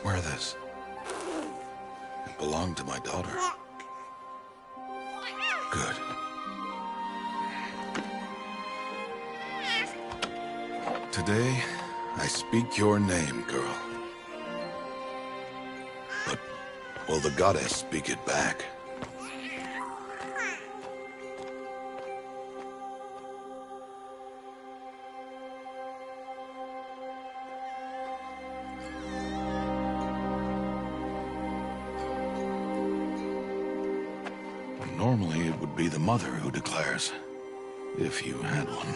Wear this. It belonged to my daughter. Good. Today, I speak your name, girl. But will the goddess speak it back? Normally, it would be the mother who declares, if you had one.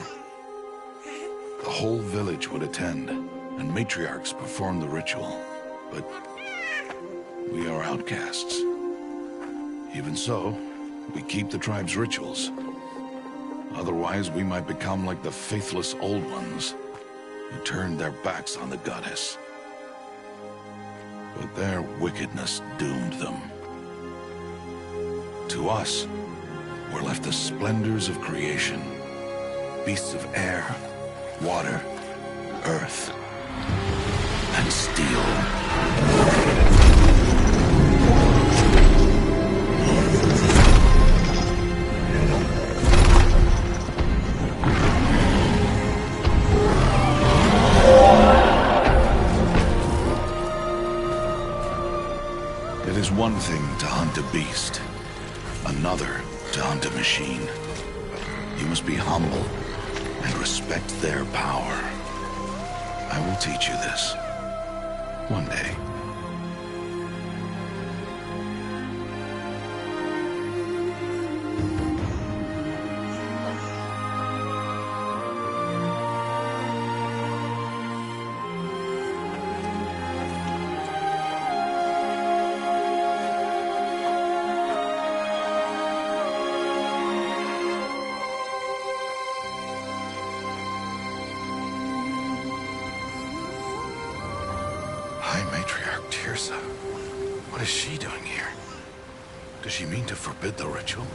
The whole village would attend, and matriarchs perform the ritual. But we are outcasts. Even so, we keep the tribe's rituals. Otherwise, we might become like the faithless old ones, who turned their backs on the goddess. But their wickedness doomed them. To us, were left the splendors of creation. Beasts of air, water, earth, and steel. It is one thing to hunt a beast, another to hunt a machine. You must be humble and respect their power. I will teach you this. One day. Matriarch Tirsa. What is she doing here? Does she mean to forbid the ritual?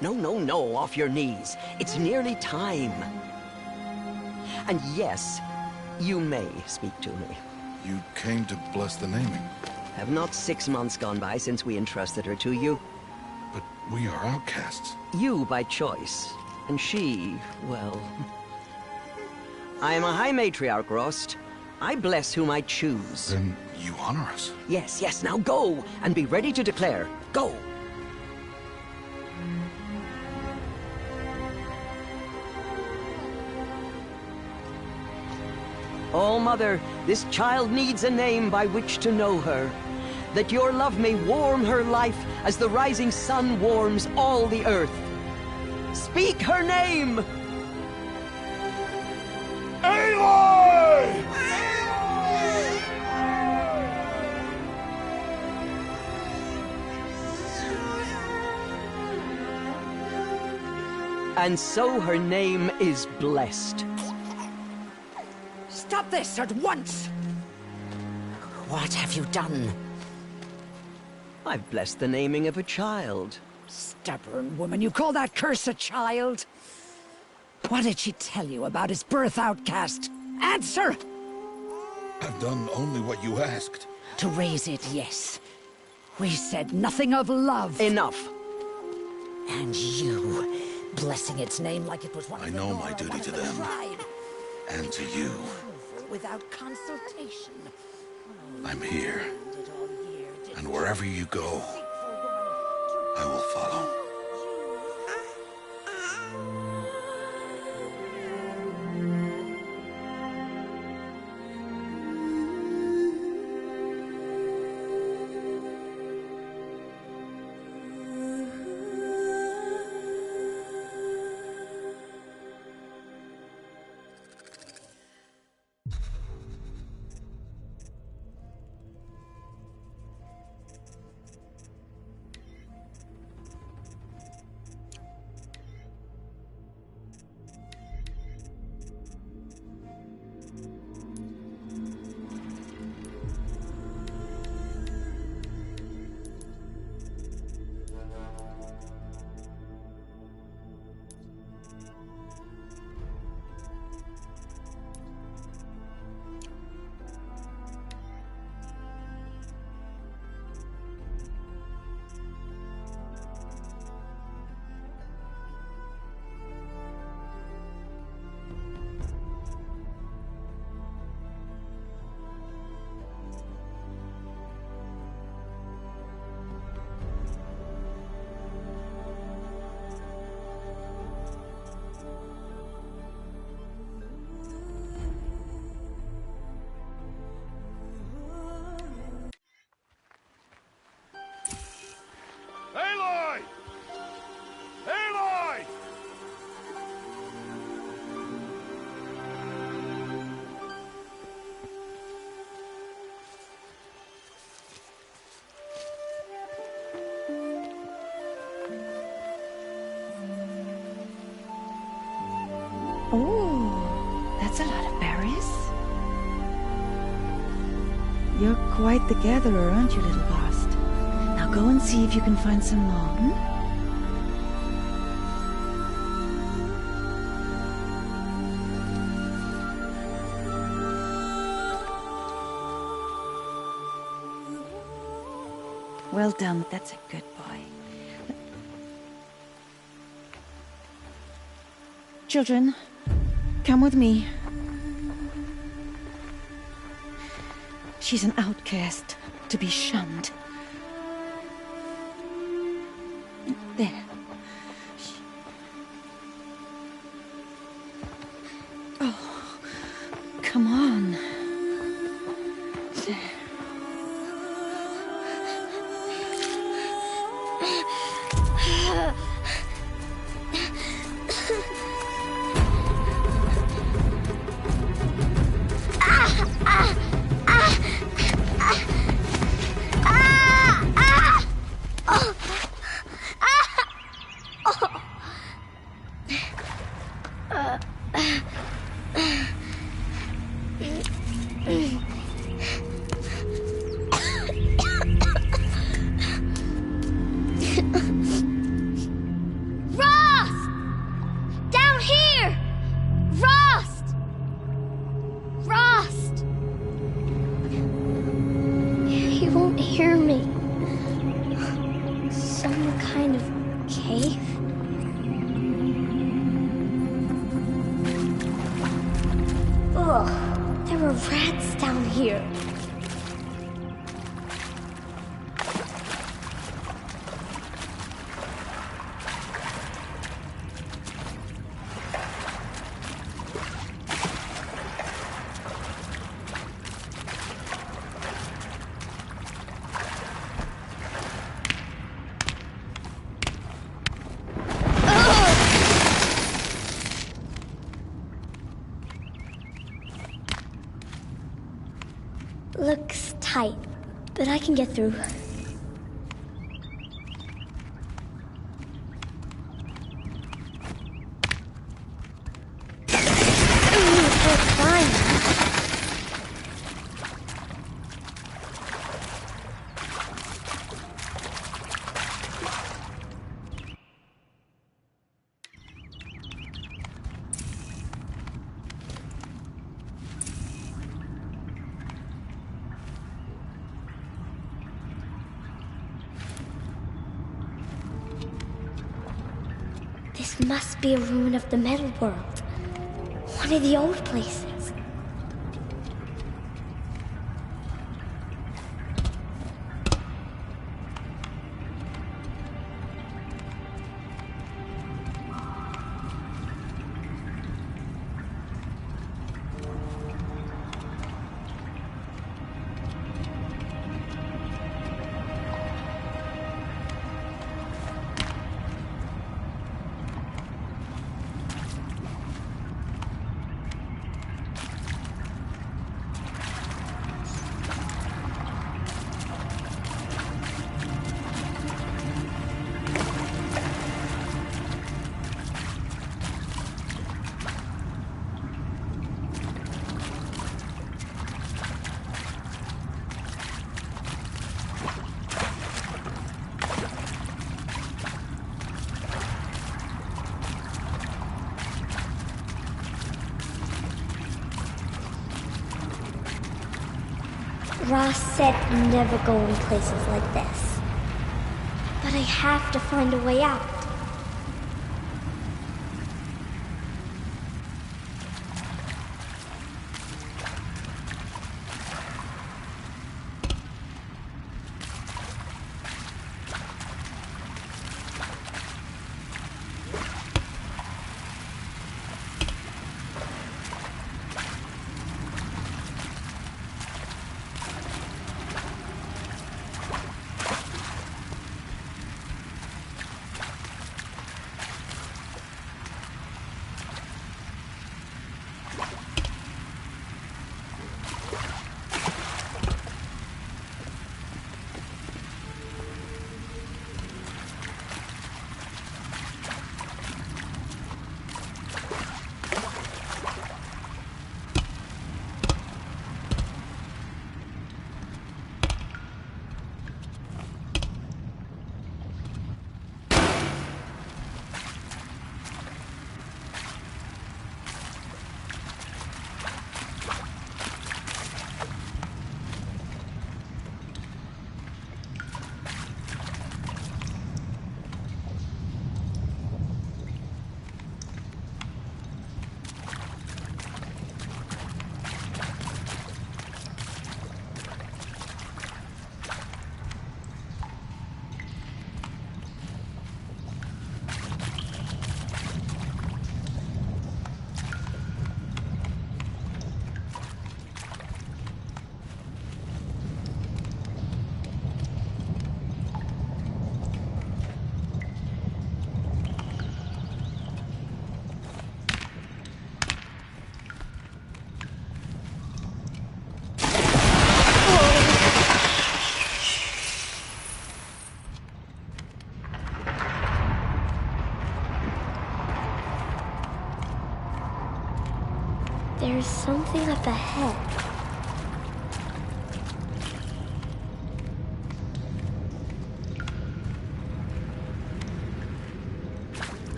No, off your knees. It's nearly time. And yes, you may speak to me. You came to bless the naming. Have not 6 months gone by since we entrusted her to you? But we are outcasts. You by choice, and she, well... I am a High Matriarch, Rost. I bless whom I choose. Then you honor us. Yes, now go, and be ready to declare. Go! Oh, Mother, this child needs a name by which to know her. That your love may warm her life as the rising sun warms all the earth. Speak her name! Aloy! And so her name is blessed. Stop this at once! What have you done? I've blessed the naming of a child. Stubborn woman, you call that curse a child? What did she tell you about his birth, outcast? Answer! I've done only what you asked. To raise it, yes. We said nothing of love. Enough. And you, blessing its name like it was one I of the know Nora, my duty one of to the them. tribe. And to you. Without consultation. I'm here. And wherever you go, I will follow. You're quite the gatherer, aren't you, little Bast? Now go and see if you can find some more, hmm? Well done, that's a good boy. Children, come with me. She's an outcast, to be shunned. There. Oh, come on. There. Looks tight, but I can get through. This must be a ruin of the metal world. One of the old places. Ross said never go in places like this. But I have to find a way out. the head.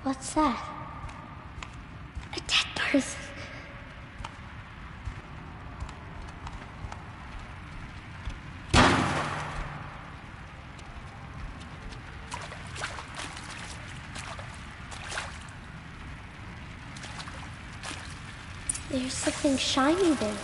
What's that? A dead person. There's something shiny there.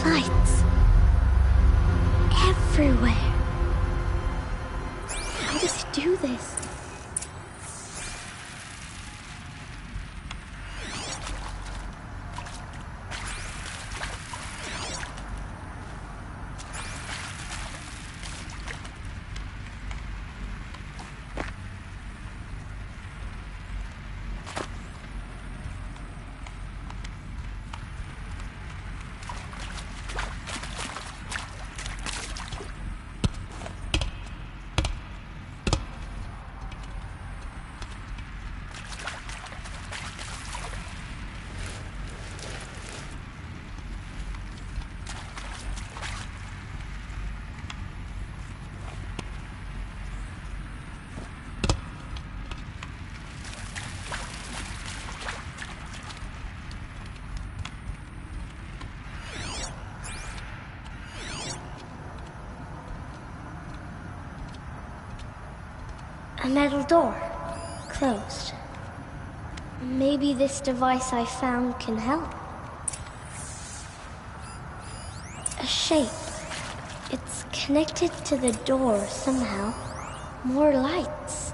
Lights. Everywhere. How does it do this? A metal door. Closed. Maybe this device I found can help. A shape. It's connected to the door somehow. More lights.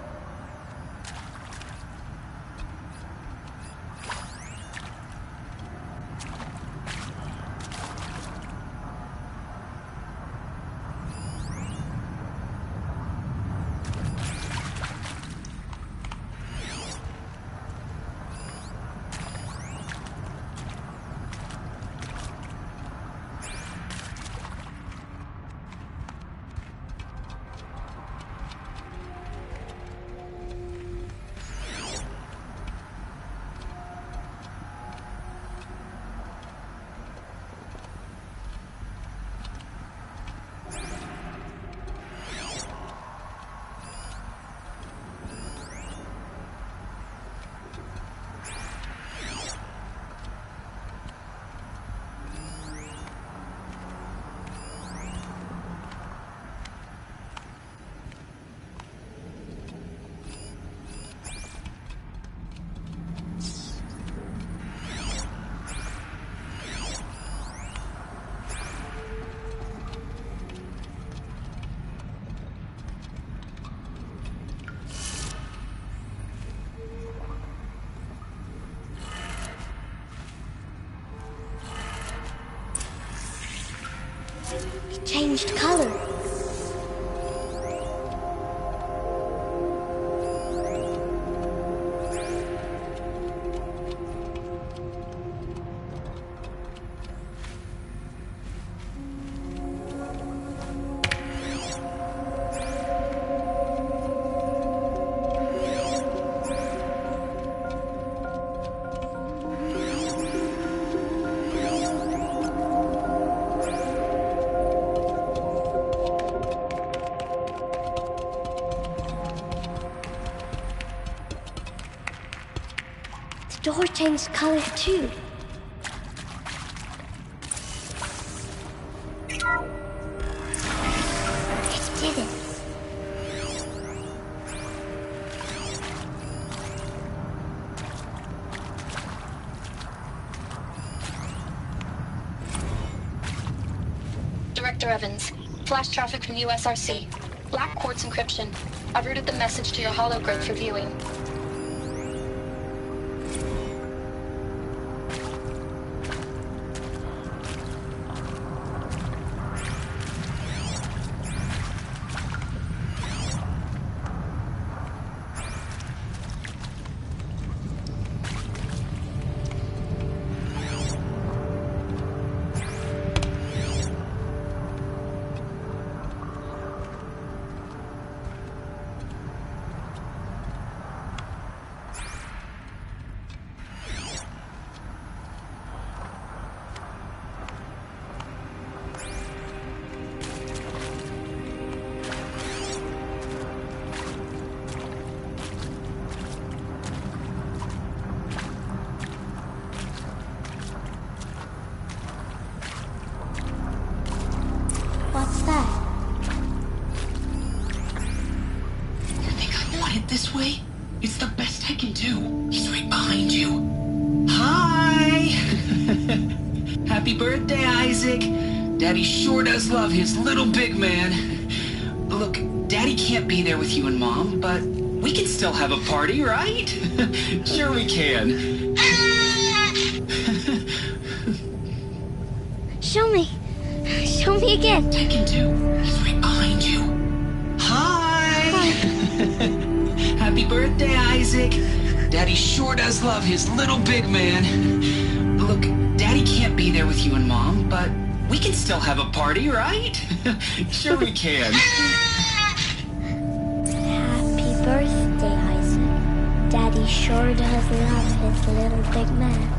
It changed color. door changed color too. It didn't. Director Evans, flash traffic from USRC. Black quartz encryption. I've routed the message to your hologrid for viewing. What's that? You think I want it this way? It's the best I can do. He's right behind you. Hi! Happy birthday, Isaac. Daddy sure does love his little big man. Look, Daddy can't be there with you and Mom, but we can still have a party, right? Sure we can. Show me. Show me again. I can do. He's right behind you. Hi! Happy birthday, Isaac. Daddy sure does love his little big man. Look, Daddy can't be there with you and Mom, but we can still have a party, right? Sure we can. Happy birthday, Isaac. Daddy sure does love his little big man.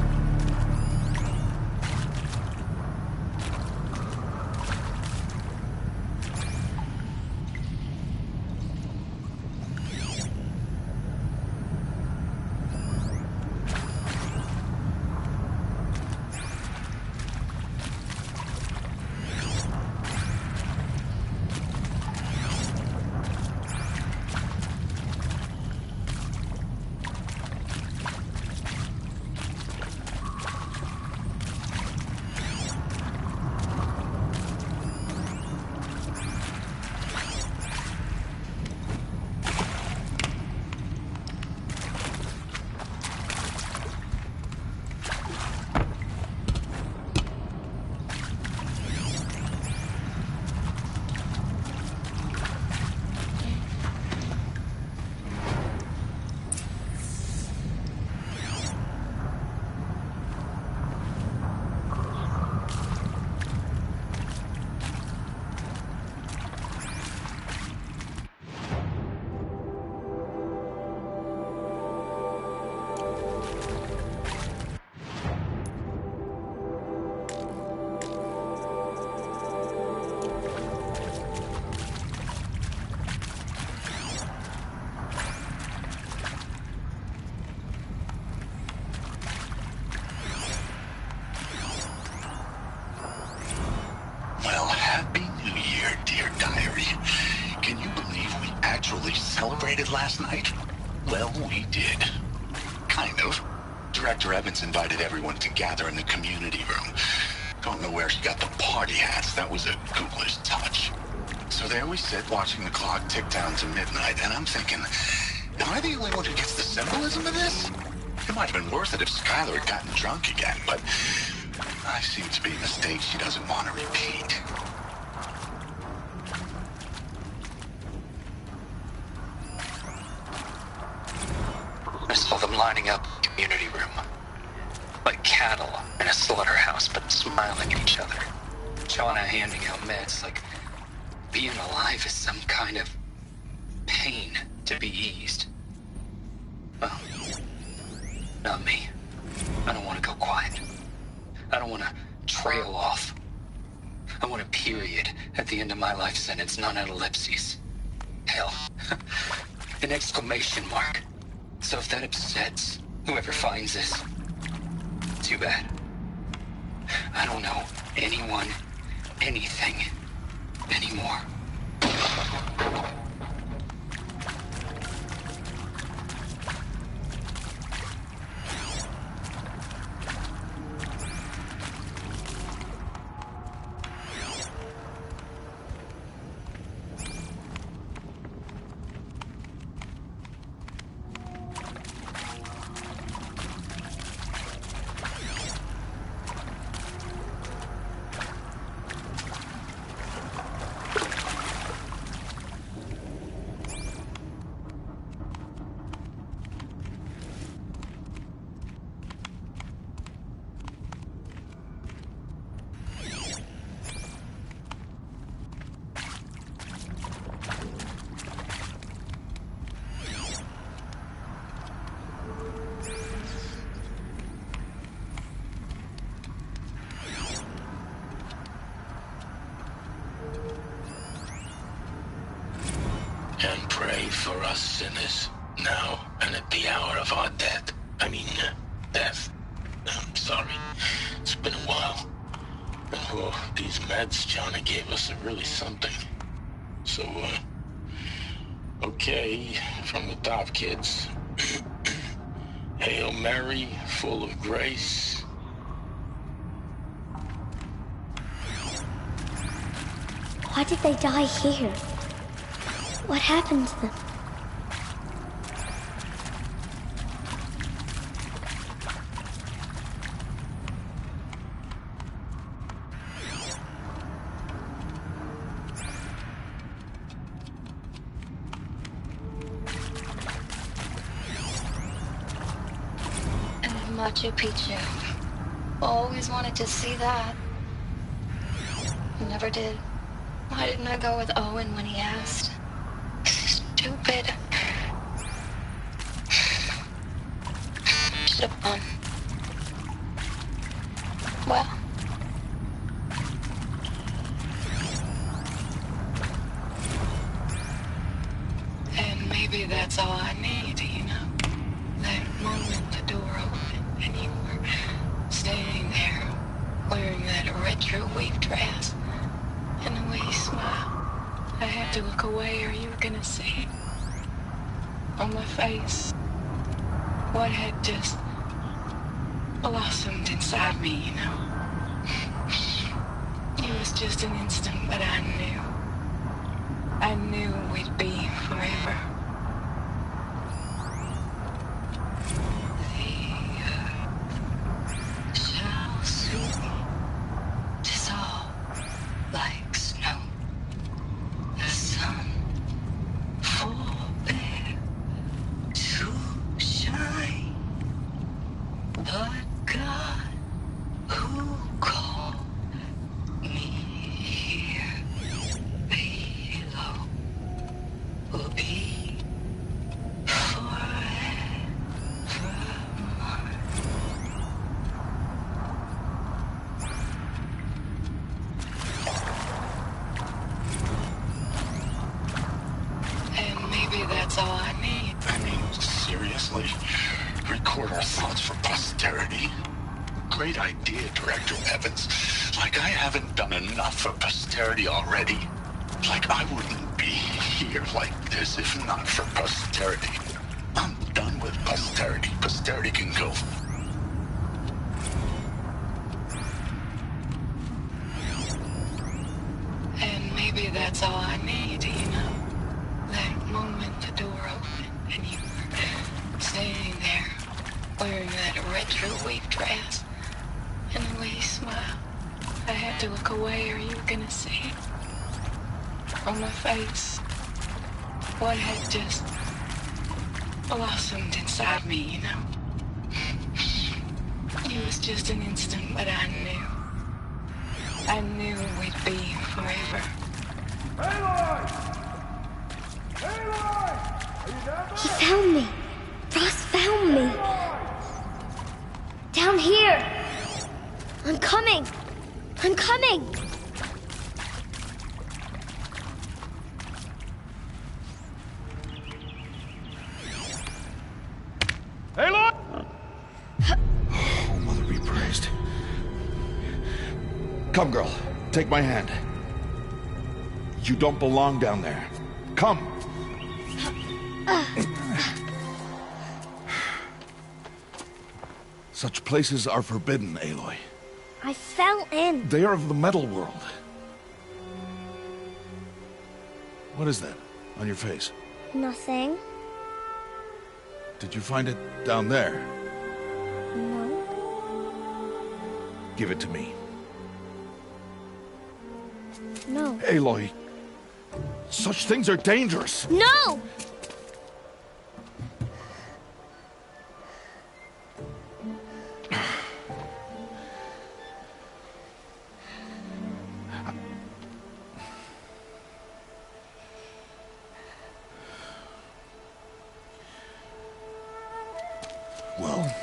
Celebrated last night? Well, we did. Kind of. Director Evans invited everyone to gather in the community room. Don't know where she got the party hats. That was a ghoulish touch. So there we sit, watching the clock tick down to midnight, and I'm thinking, am I the only one who gets the symbolism of this? It might have been worth it if Skylar had gotten drunk again, but I seem to be a mistake she doesn't want to repeat. I saw them lining up in the community room. Like cattle in a slaughterhouse, but smiling at each other. Shauna handing out meds, like being alive is some kind of pain to be eased. Well, not me. I don't want to go quiet. I don't want to trail off. I want a period at the end of my life sentence, not an ellipses. Hell, an exclamation mark. So if that upsets Whoever finds this, too bad. I don't know anyone, anything, anymore. And pray for us sinners, now and at the hour of our death. Death. I'm sorry. It's been a while. And these meds Johnny gave us are really something. So, okay, from the top, kids. Hail Mary, full of grace. Why did they die here? What happened to them? Machu Picchu. Always wanted to see that. Never did. Why didn't I go with Owen when he asked? Stupid. Should have gone. Well. And maybe that's all I need, you know? That moment the door opened and you were standing there wearing that retro weave dress and the way you smiled. I had to look away or you were gonna see on my face what had just blossomed inside me, you know. It was just an instant, but I knew we'd be forever. The earth shall soon dissolve like snow. The sun forbear to shine, but God who called me here below will be forever mine. And maybe that's all I need. Seriously? Record our thoughts for posterity? Great idea, Director Evans. Like I haven't done enough for posterity already. Like I wouldn't be here like this if not for posterity. I'm done with posterity. Posterity can go. And maybe that's all I need, you know? That moment the door opened and you were standing there wearing that retro weave dress and the way you smiled. I had to look away or you were gonna see on my face what had just blossomed inside me, you know? It was just an instant, but I knew we'd be forever. He found me. Ross found me. Down here. I'm coming. I'm coming. Aloy! Come, girl. Take my hand. You don't belong down there. Come! Such places are forbidden, Aloy. I fell in. They are of the metal world. What is that on your face? Nothing. Did you find it down there? No. Give it to me. No. Aloy, such things are dangerous. No! Well,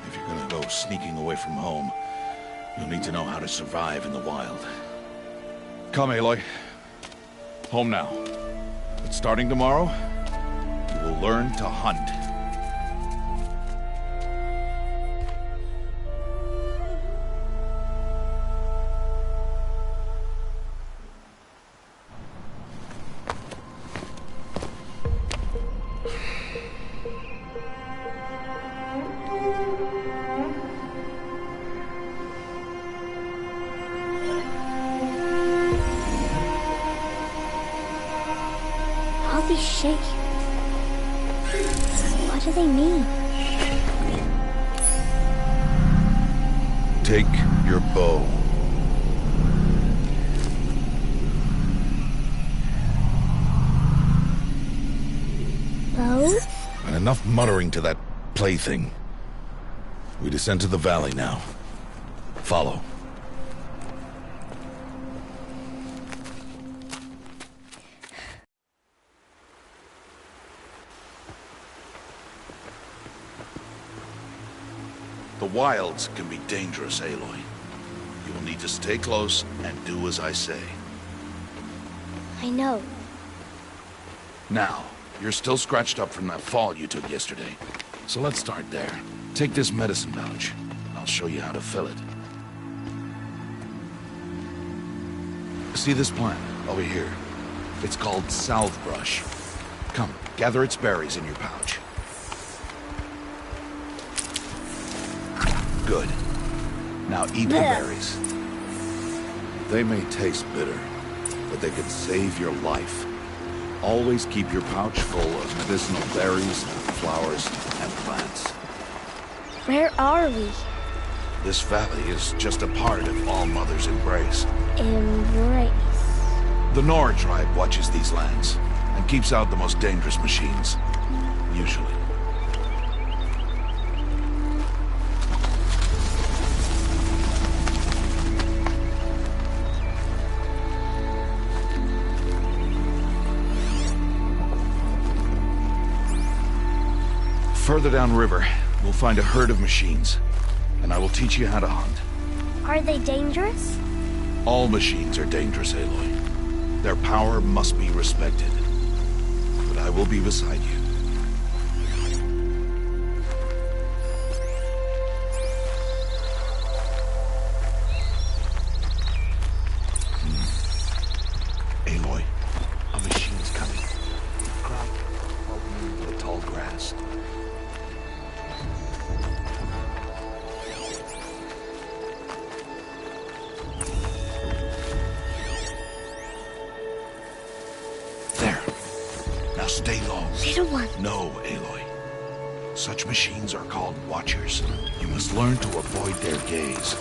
if you're gonna go sneaking away from home, you'll need to know how to survive in the wild. Come, Aloy. Home now. But starting tomorrow, you will learn to hunt. All these shapes. What do they mean? Take your bow. Bows? And enough muttering to that plaything. We descend to the valley now. Follow. The wilds can be dangerous, Aloy. You will need to stay close and do as I say. I know. Now, you're still scratched up from that fall you took yesterday. So let's start there. Take this medicine pouch. I'll show you how to fill it. See this plant over here? It's called salve brush. Come, gather its berries in your pouch. Good. Now eat the berries. They may taste bitter, but they could save your life. Always keep your pouch full of medicinal berries, flowers, and plants. Where are we? This valley is just a part of All Mother's embrace. Embrace. The Nora tribe watches these lands and keeps out the most dangerous machines. Usually. Further downriver, we'll find a herd of machines, and I will teach you how to hunt. Are they dangerous? All machines are dangerous, Aloy. Their power must be respected. But I will be beside you. Aloy, a machine's coming. Crowd, following the tall grass. Stay low. Little one. No, Aloy. Such machines are called Watchers. You must learn to avoid their gaze.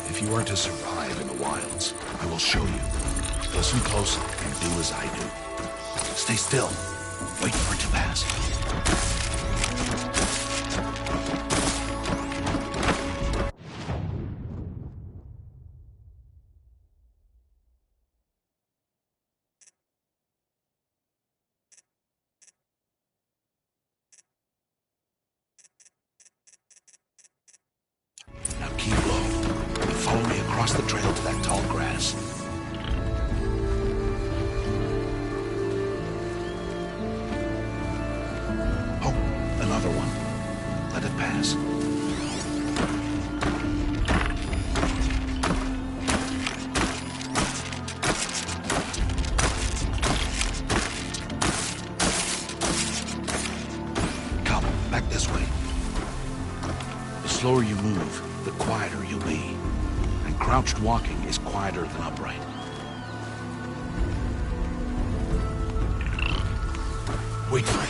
If you are to survive in the wilds, I will show you. Listen close and do as I do. Stay still. Wait for it to pass. Now keep low and follow me across the trail to that tall grass. Oh, another one. Let it pass. slower you move, the quieter you'll be. And crouched walking is quieter than upright. Wait for it.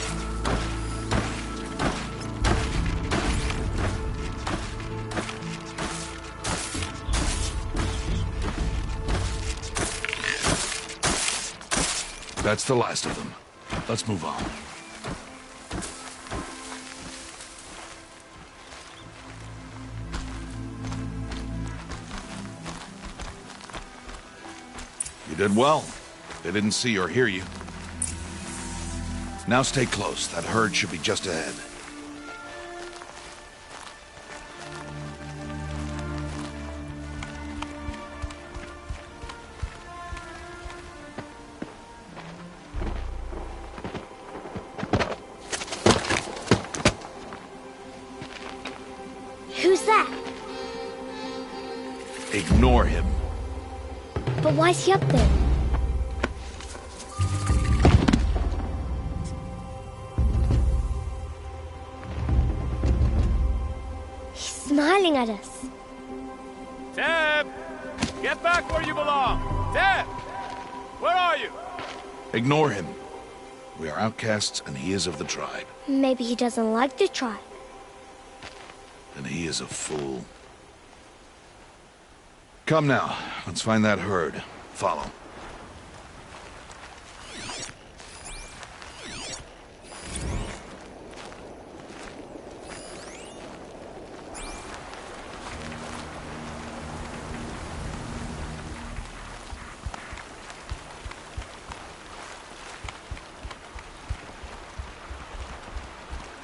That's the last of them. Let's move on. You did well. They didn't see or hear you. Now stay close. That herd should be just ahead. Who's that? Ignore him. But why's he up there? He's smiling at us. Teb! Get back where you belong! Teb! Where are you? Ignore him. We are outcasts, and he is of the tribe. Maybe he doesn't like the tribe. And he is a fool. Come now, let's find that herd. Follow.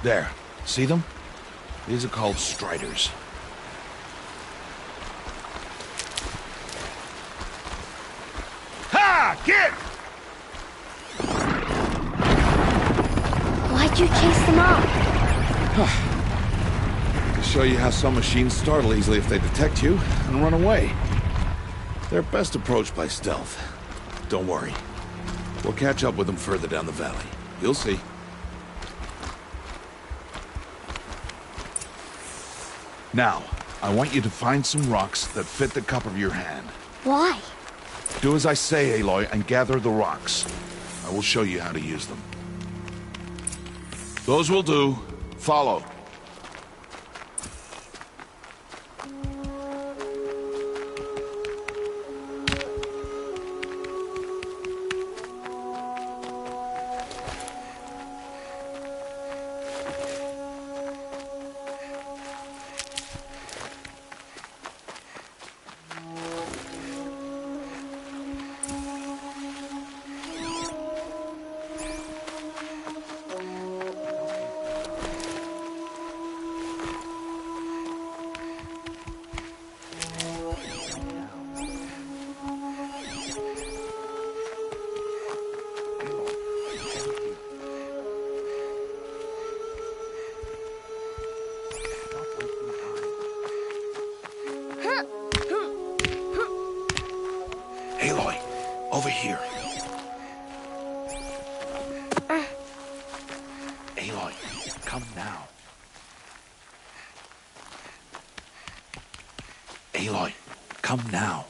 There. See them? These are called striders. Ha! Get! Why'd you chase them off? To show you how some machines startle easily if they detect you and run away. They're best approached by stealth. Don't worry. We'll catch up with them further down the valley. You'll see. Now, I want you to find some rocks that fit the cup of your hand. Why? Do as I say, Aloy, and gather the rocks. I will show you how to use them. Those will do. Follow. Aloy, over here. Aloy, come now. Aloy, come now.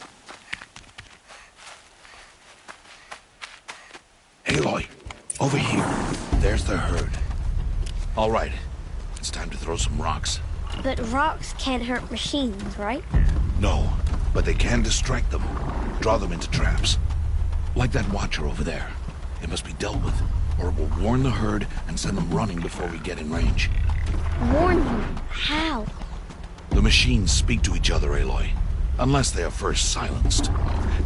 Aloy, over here. There's the herd. All right, it's time to throw some rocks. But rocks can't hurt machines, right? No, but they can distract them. Draw them into traps. Like that watcher over there. It must be dealt with, or it will warn the herd and send them running before we get in range. Warn them? How? The machines speak to each other, Aloy. Unless they are first silenced.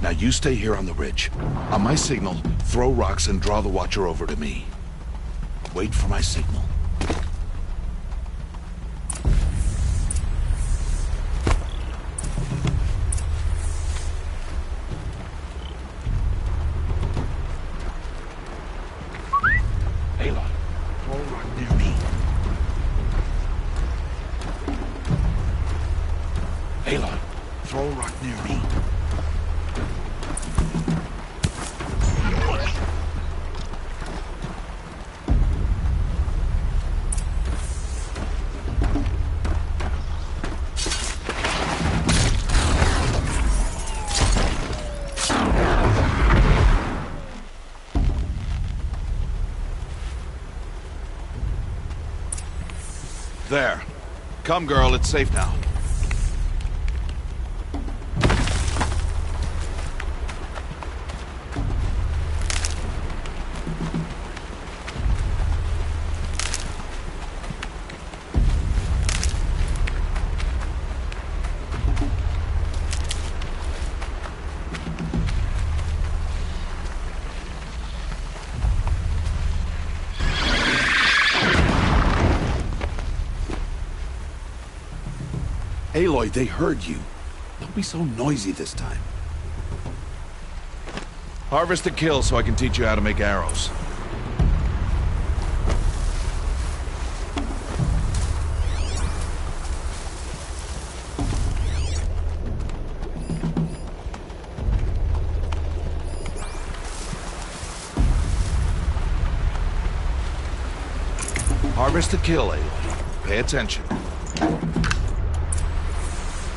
Now you stay here on the ridge. On my signal, throw rocks and draw the watcher over to me. Wait for my signal. Aloy, throw a rock near me. Aloy, throw a rock near me. There. Come, girl, it's safe now. Aloy, they heard you. Don't be so noisy this time. Harvest and kill so I can teach you how to make arrows. Harvest to kill, Aloy. Pay attention.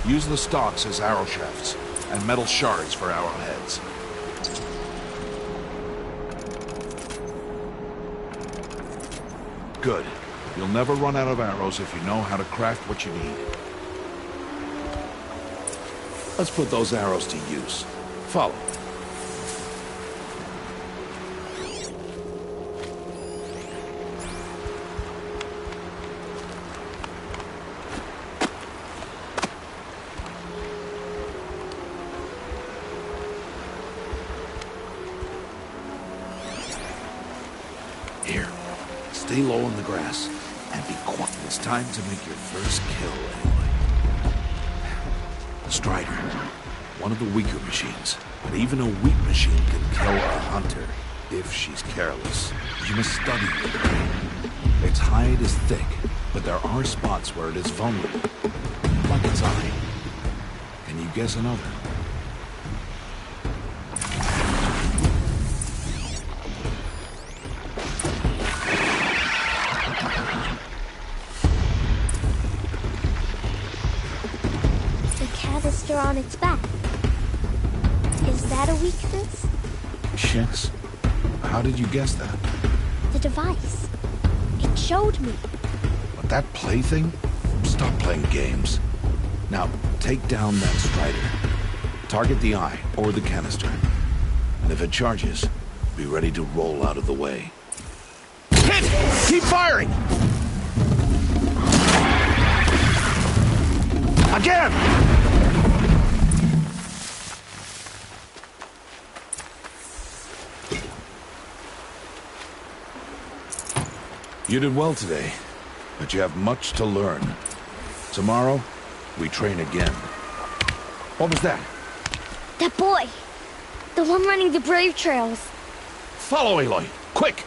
Use the stalks as arrow shafts, and metal shards for arrowheads. Good. You'll never run out of arrows if you know how to craft what you need. Let's put those arrows to use. Follow. Here, stay low in the grass, and be quiet. It's time to make your first kill, Aloy. The Strider, one of the weaker machines, but even a weak machine can kill a hunter if she's careless. You must study it. Its hide is thick, but there are spots where it is vulnerable, like its eye. Can you guess another? Canister on its back. Is that a weakness? Yes. How did you guess that? The device. It showed me. But that plaything? Stop playing games. Now, take down that Strider. Target the eye or the canister. And if it charges, be ready to roll out of the way. Hit! Keep firing! Again! You did well today, but you have much to learn. Tomorrow, we train again. What was that? That boy! The one running the brave trails. Follow Aloy, quick!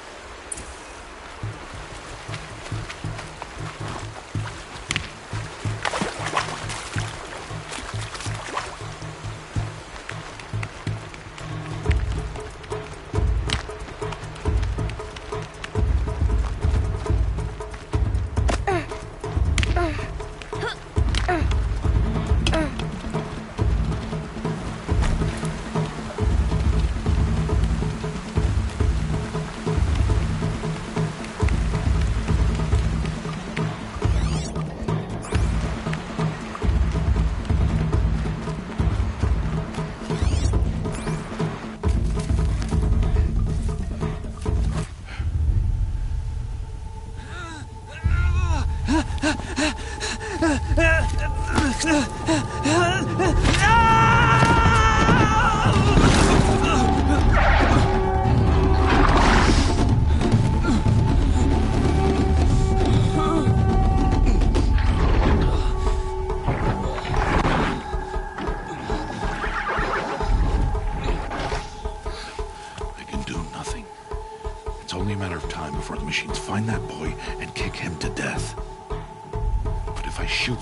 It's only a matter of time before the machines find that boy and kick him to death. But if I shoot,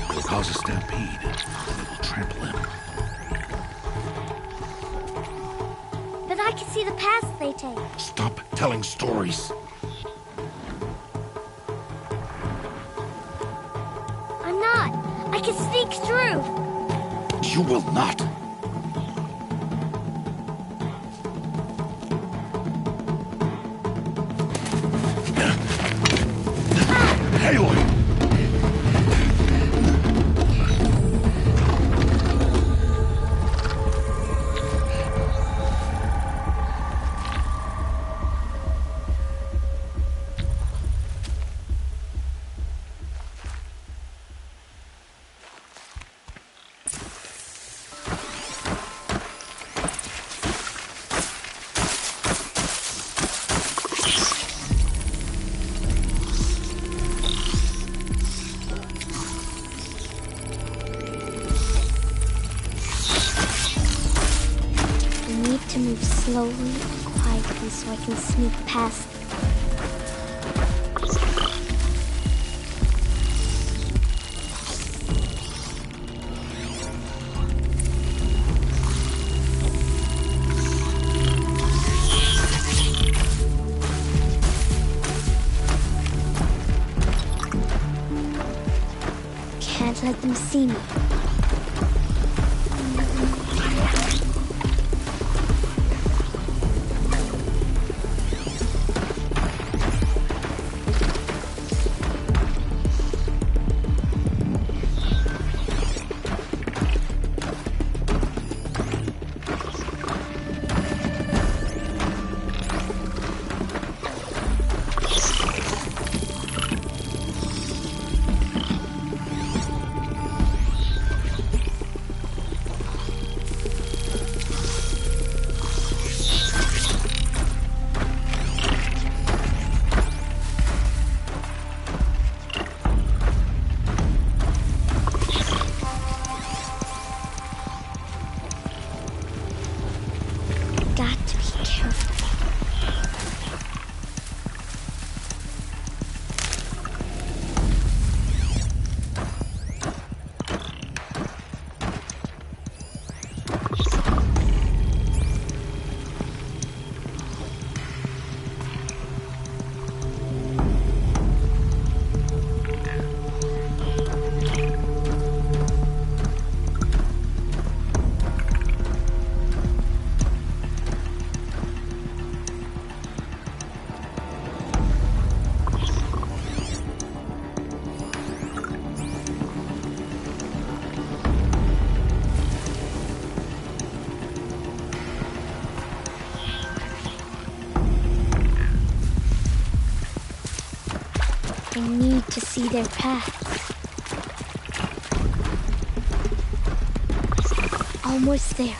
it'll cause a stampede, and it will trample him. Then I can see the paths they take. Stop telling stories. I'm not. I can sneak through. You will not. Aloy! slowly and quietly so I can sneak past them. Can't let them see me. I need to see their path. Almost there.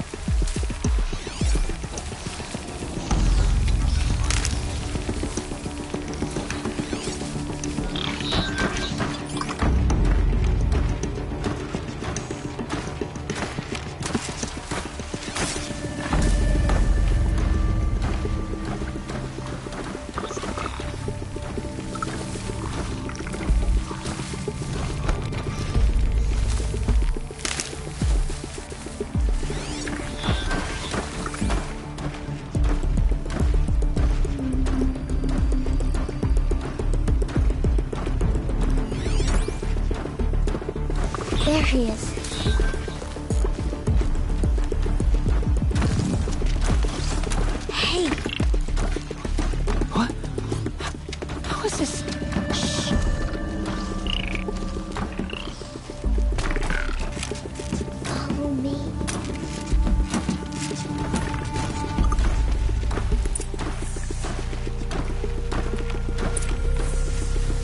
There he is. Hey! What? How is this? Shh. Follow me.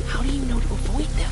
How do you know to avoid them?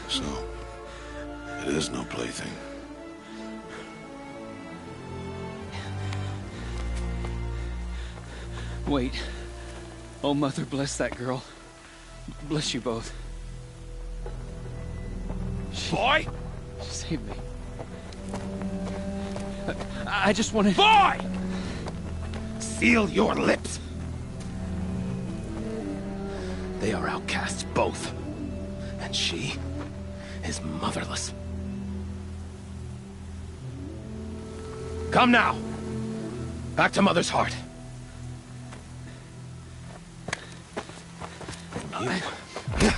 So, it is no plaything. Wait. Oh, Mother, bless that girl. Bless you both. Boy! She saved me. I just wanted... Boy! Seal your lips! They are outcasts, both. And she is motherless. Come now! Back to Mother's heart. And you...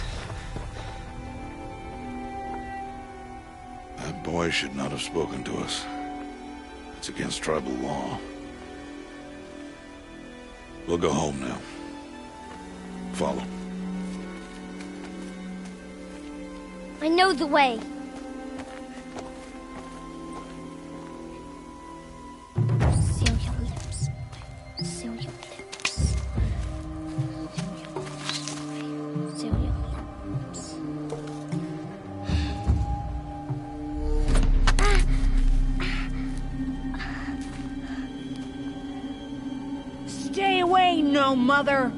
That boy should not have spoken to us. It's against tribal law. We'll go home now. Follow. I know the way. Seal your lips. Seal your lips. Seal your lips. Stay away, no mother!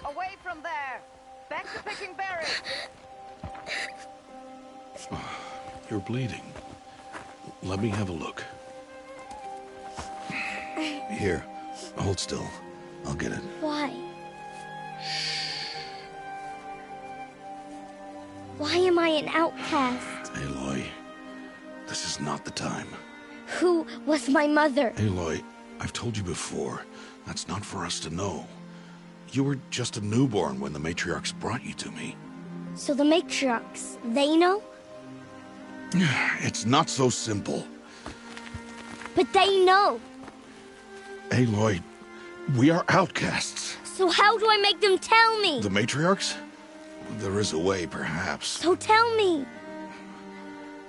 Away from there! Back to picking berries! You're bleeding. Let me have a look. Here, hold still. I'll get it. Why? Why am I an outcast? Aloy, this is not the time. Who was my mother? Aloy, I've told you before, that's not for us to know. You were just a newborn when the matriarchs brought you to me. So the matriarchs, they know? It's not so simple. But they know. Aloy, we are outcasts. So how do I make them tell me? The matriarchs? There is a way, perhaps. So tell me.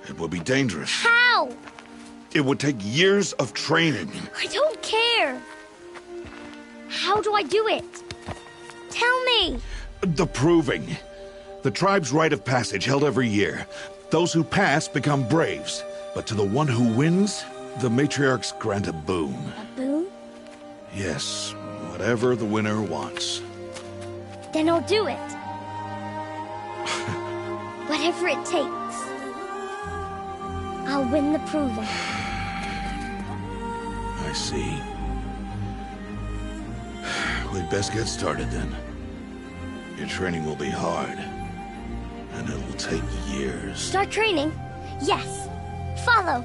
It would be dangerous. How? It would take years of training. I don't care. How do I do it? Tell me. The proving. The tribe's rite of passage held every year. Those who pass become braves. But to the one who wins, the matriarchs grant a boon. A boon? Yes, whatever the winner wants. Then I'll do it. Whatever it takes. I'll win the proving. I see. We'd best get started then. Your training will be hard, and it will take years. Start training? Yes. Follow.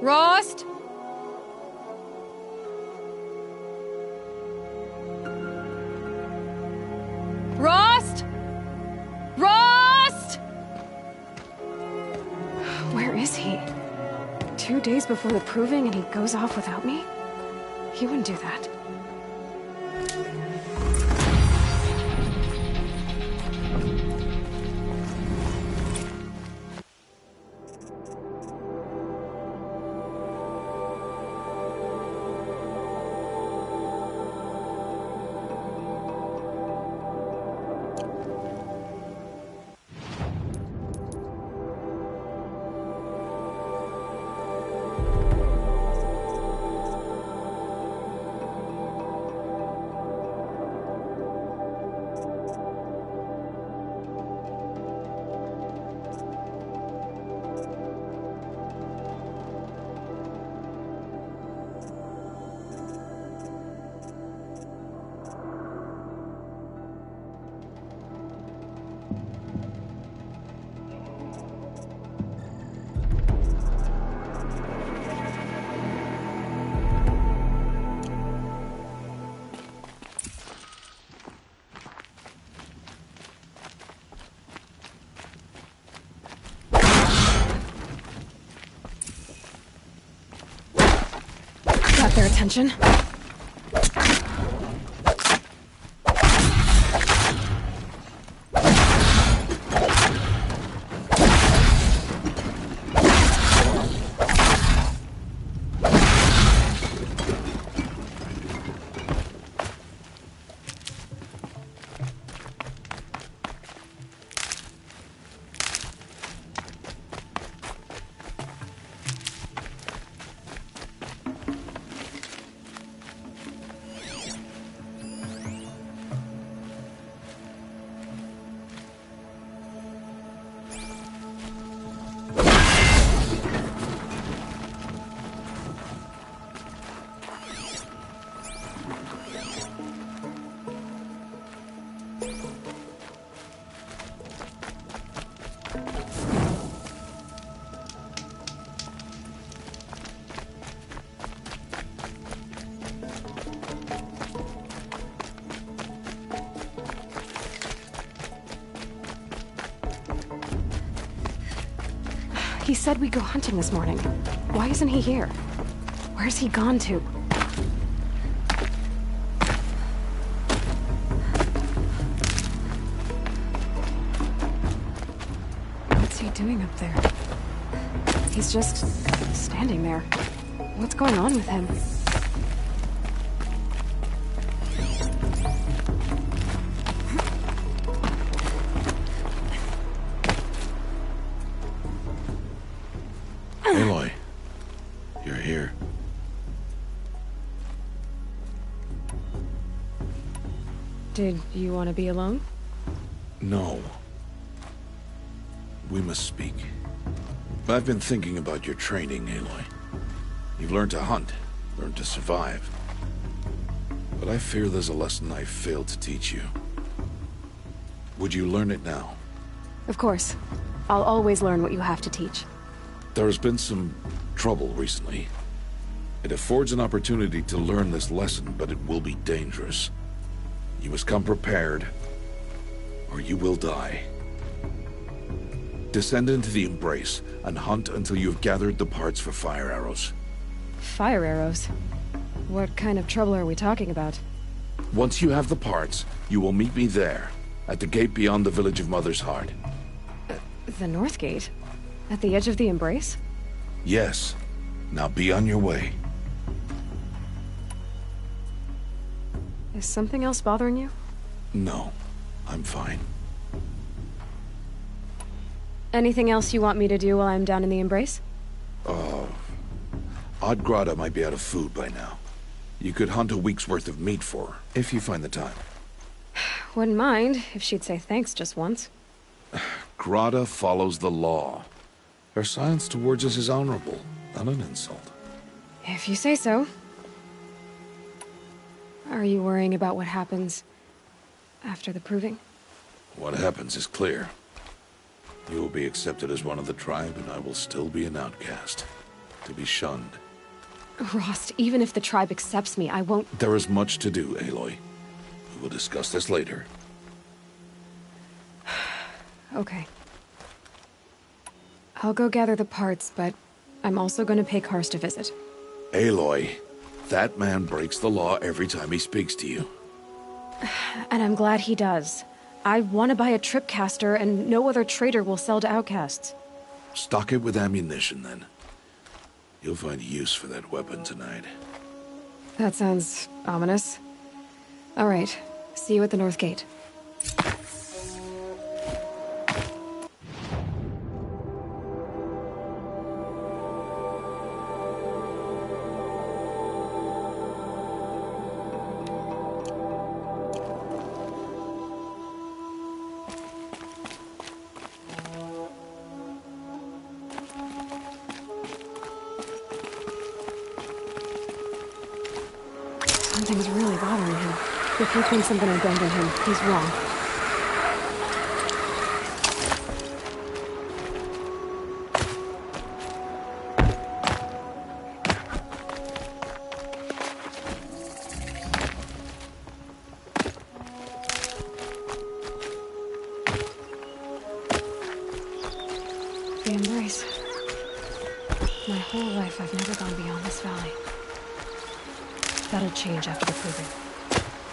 Rost? Rost? Rost? Where is he? 2 days before the proving and he goes off without me? He wouldn't do that. Got their attention. He said we'd go hunting this morning. Why isn't he here? Where's he gone to? What's he doing up there? He's just standing there. What's going on with him? Aloy, you're here. Did you want to be alone? No. We must speak. I've been thinking about your training, Aloy. You've learned to hunt, learned to survive. But I fear there's a lesson I failed to teach you. Would you learn it now? Of course. I'll always learn what you have to teach. There has been some trouble recently. It affords an opportunity to learn this lesson, but it will be dangerous. You must come prepared, or you will die. Descend into the Embrace, and hunt until you have gathered the parts for fire arrows. Fire arrows? What kind of trouble are we talking about? Once you have the parts, you will meet me there, at the gate beyond the village of Mother's Heart. The North Gate? At the edge of the Embrace? Yes. Now be on your way. Is something else bothering you? No. I'm fine. Anything else you want me to do while I'm down in the Embrace? Odd Grata might be out of food by now. You could hunt a week's worth of meat for her, if you find the time. Wouldn't mind if she'd say thanks just once. Grata follows the law. Her silence towards us is honorable, not an insult. If you say so. Are you worrying about what happens after the proving? What happens is clear. You will be accepted as one of the tribe, and I will still be an outcast. to be shunned. Rost, even if the tribe accepts me, I won't... There is much to do, Aloy. We will discuss this later. Okay. I'll go gather the parts, but I'm also going to pay Karst a visit. Aloy, that man breaks the law every time he speaks to you. And I'm glad he does. I want to buy a tripcaster, and no other trader will sell to outcasts. Stock it with ammunition, then. You'll find use for that weapon tonight. That sounds ominous. All right. See you at the North Gate. Something's really bothering him. If he thinks I'm gonna abandon him, he's wrong. The embrace. My whole life, I've never gone beyond this valley. That'll change after the proving.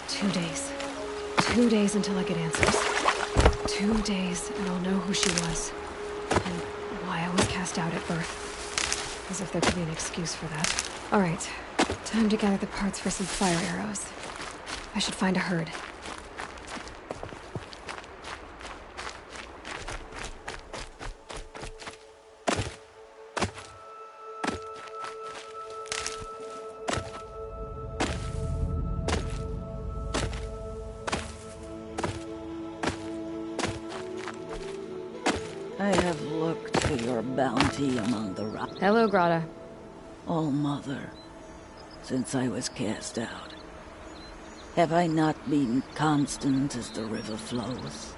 2 days. 2 days until I get answers. 2 days, and I'll know who she was. And why I was cast out at birth. As if there could be an excuse for that. Alright. Time to gather the parts for some fire arrows. I should find a herd. I have looked for your bounty among the rocks. Hello, Grata. All Mother, since I was cast out, have I not been constant as the river flows?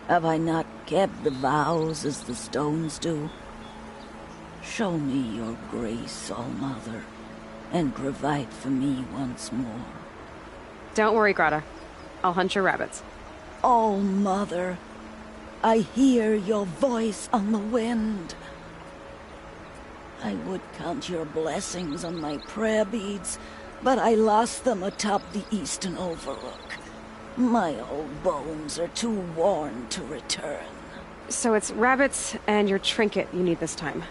Have I not kept the vows as the stones do? Show me your grace, All Mother, and provide for me once more. Don't worry, Grata. I'll hunt your rabbits. All Mother, I hear your voice on the wind. I would count your blessings on my prayer beads, but I lost them atop the eastern overlook. My old bones are too worn to return. So it's rabbits and your trinket you need this time.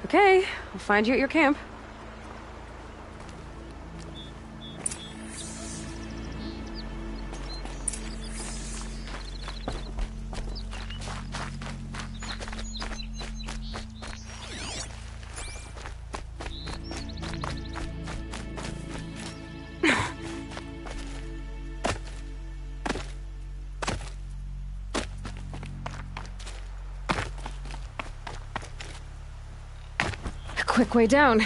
Okay, I'll find you at your camp. Quick way down.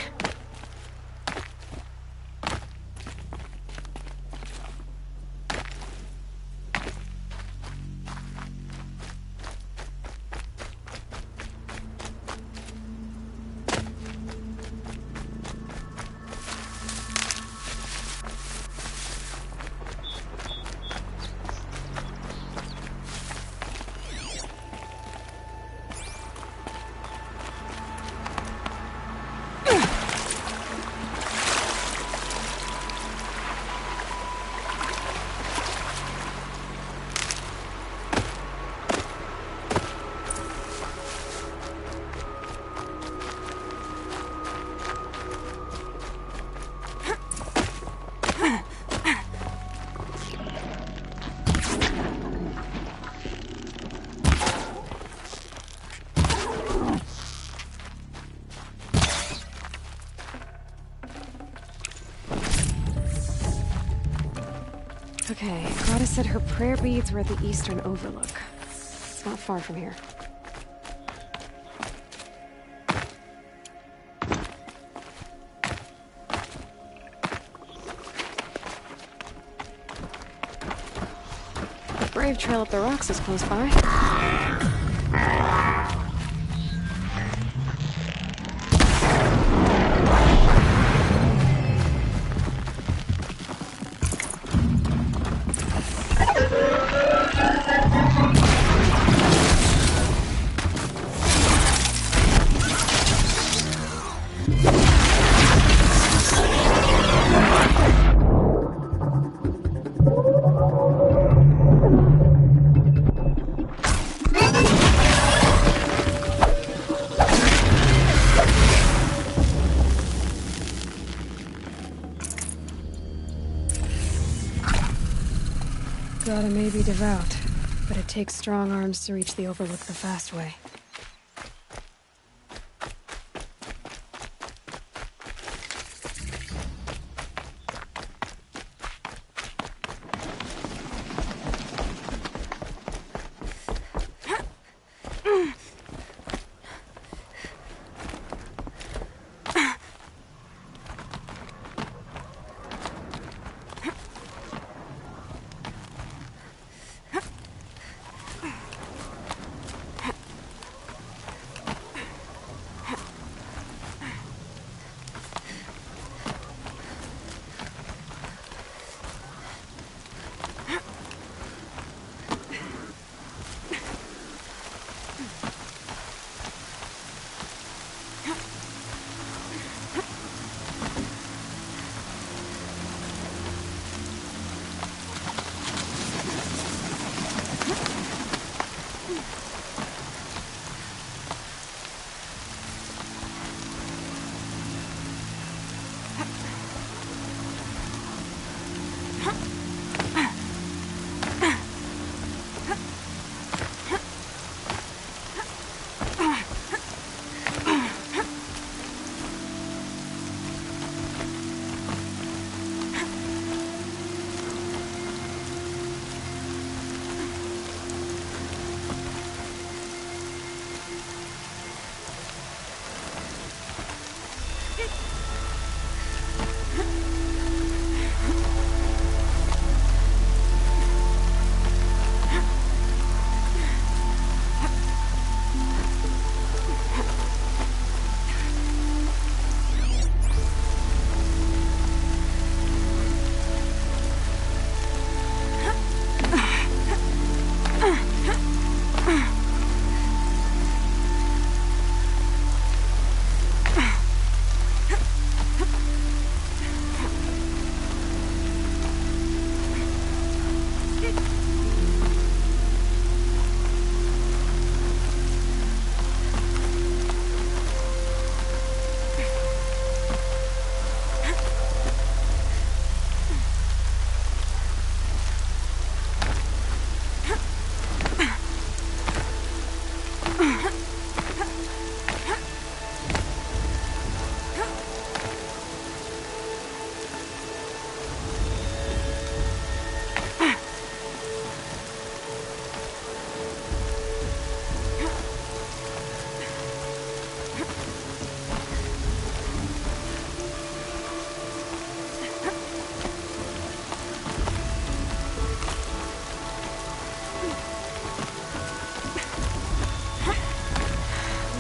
Okay, Grata said her prayer beads were at the eastern overlook. It's not far from here. The Brave Trail up the rocks is close by. Gotta may be devout, but it takes strong arms to reach the Overlook the fast way.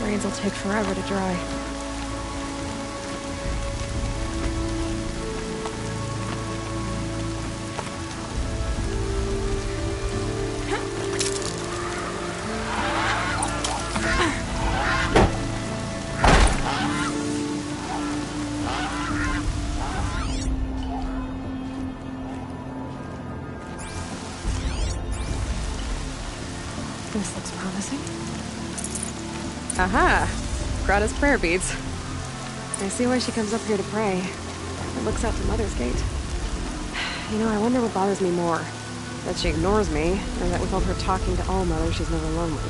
Rains will take forever to dry. This looks promising. Aha! Grata's prayer beads. I see why she comes up here to pray. It looks out to Mother's Gate. You know, I wonder what bothers me more. That she ignores me, or that with all her talking to All Mother, she's never lonely.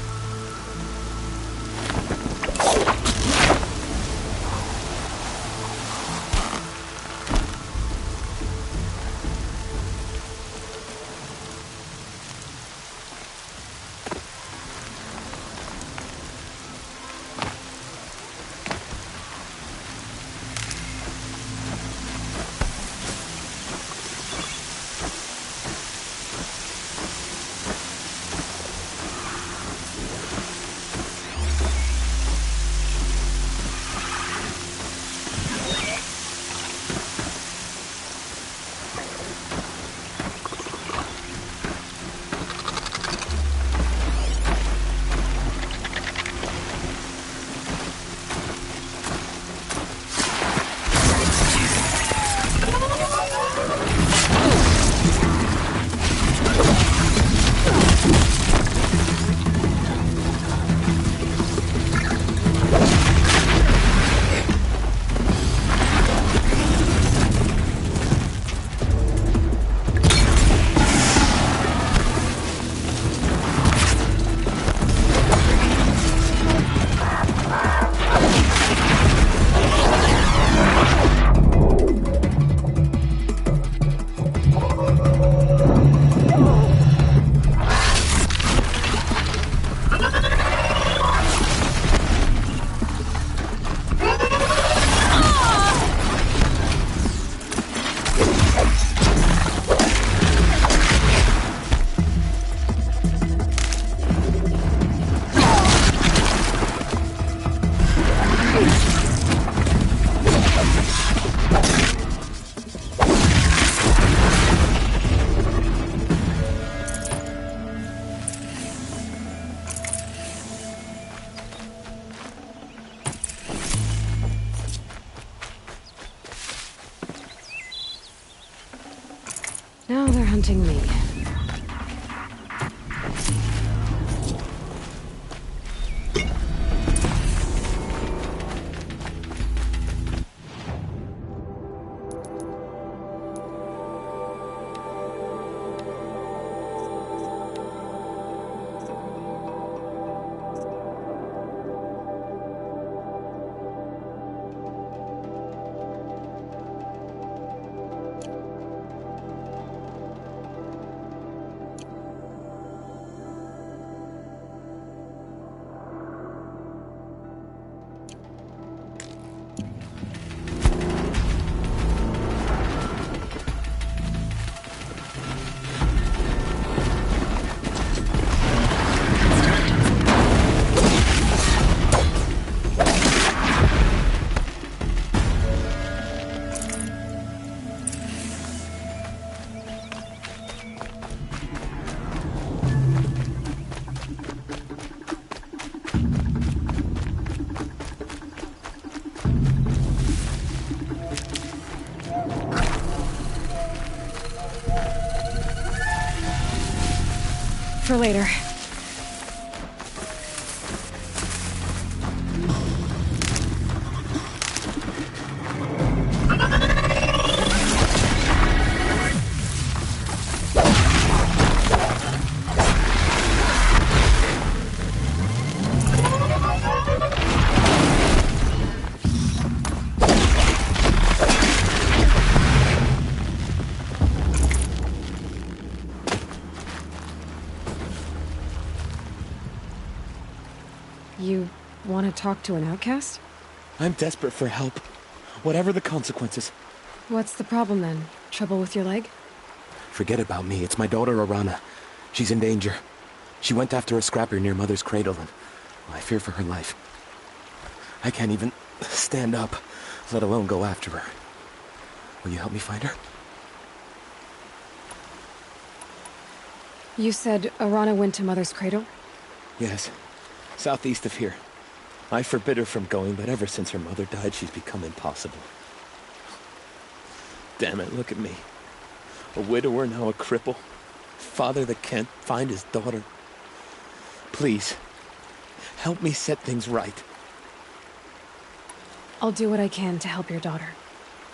hunting me. For later. You want to talk to an outcast? I'm desperate for help. Whatever the consequences. What's the problem then? Trouble with your leg? Forget about me. It's my daughter, Arana. She's in danger. She went after a scrapper near Mother's cradle, and I fear for her life. I can't even stand up, let alone go after her. Will you help me find her? You said Arana went to Mother's cradle? Yes. Southeast of here. I forbid her from going, but ever since her mother died, she's become impossible. Damn it, look at me. A widower, now a cripple. Father that can't find his daughter. Please, help me set things right. I'll do what I can to help your daughter.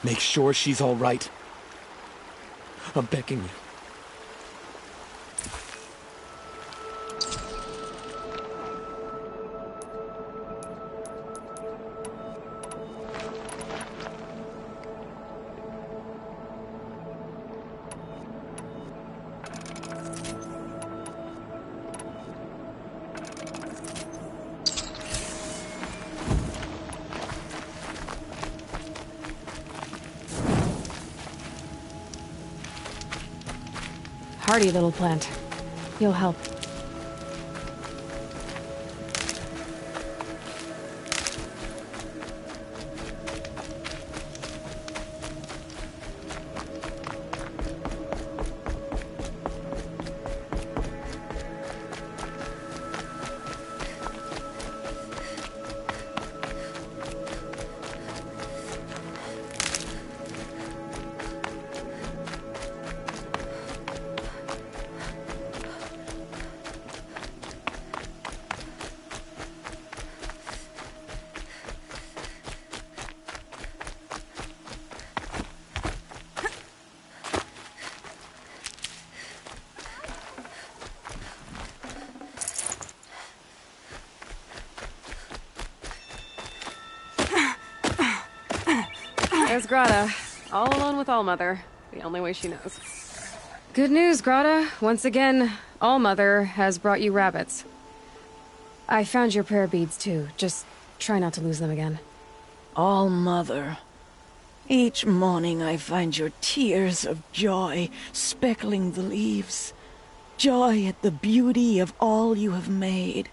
Make sure she's all right. I'm begging you. Hardy little plant. You'll help. There's Grata, all alone with Allmother, the only way she knows. Good news, Grata. Once again, Allmother has brought you rabbits. I found your prayer beads, too. Just try not to lose them again. All-Mother, each morning I find your tears of joy speckling the leaves. Joy at the beauty of all you have made.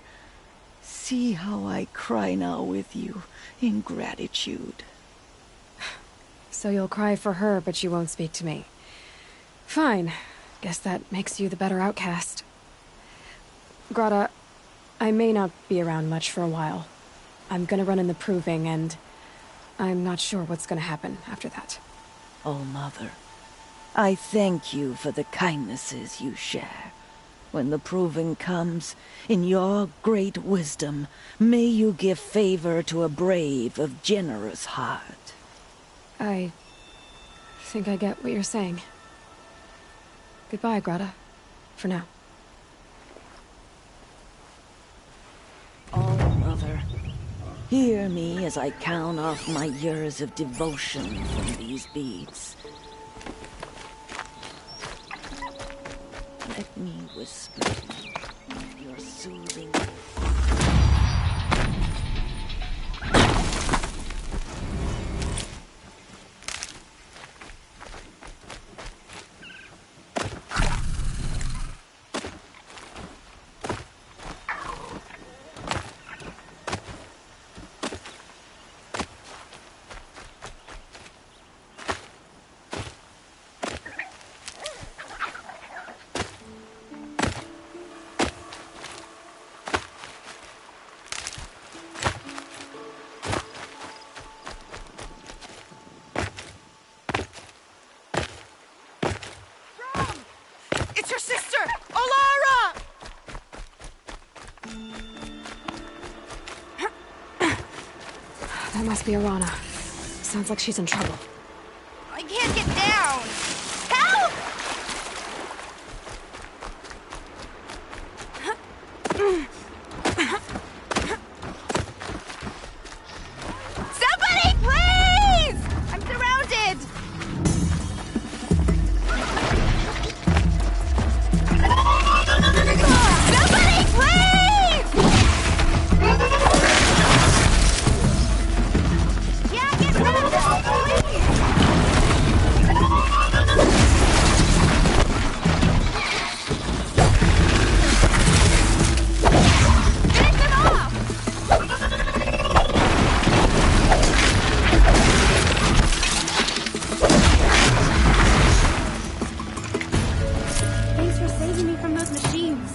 See how I cry now with you in gratitude. So you'll cry for her, but you won't speak to me. Fine. Guess that makes you the better outcast. Grata, I may not be around much for a while. I'm gonna run in the proving, and I'm not sure what's gonna happen after that. Oh, Mother, I thank you for the kindnesses you share. When the proving comes, in your great wisdom, may you give favor to a brave of generous heart. I think I get what you're saying. Goodbye, Greta. For now. Oh, Mother, hear me as I count off my years of devotion from these beads. Let me whisper your soothing. It's your sister, Olara! That must be Arana. Sounds like she's in trouble. I can't get down! Help! Somebody, please! I'm surrounded! Somebody, please! Yeah, get rid of this, please! Finish them off! Thanks for saving me from those machines.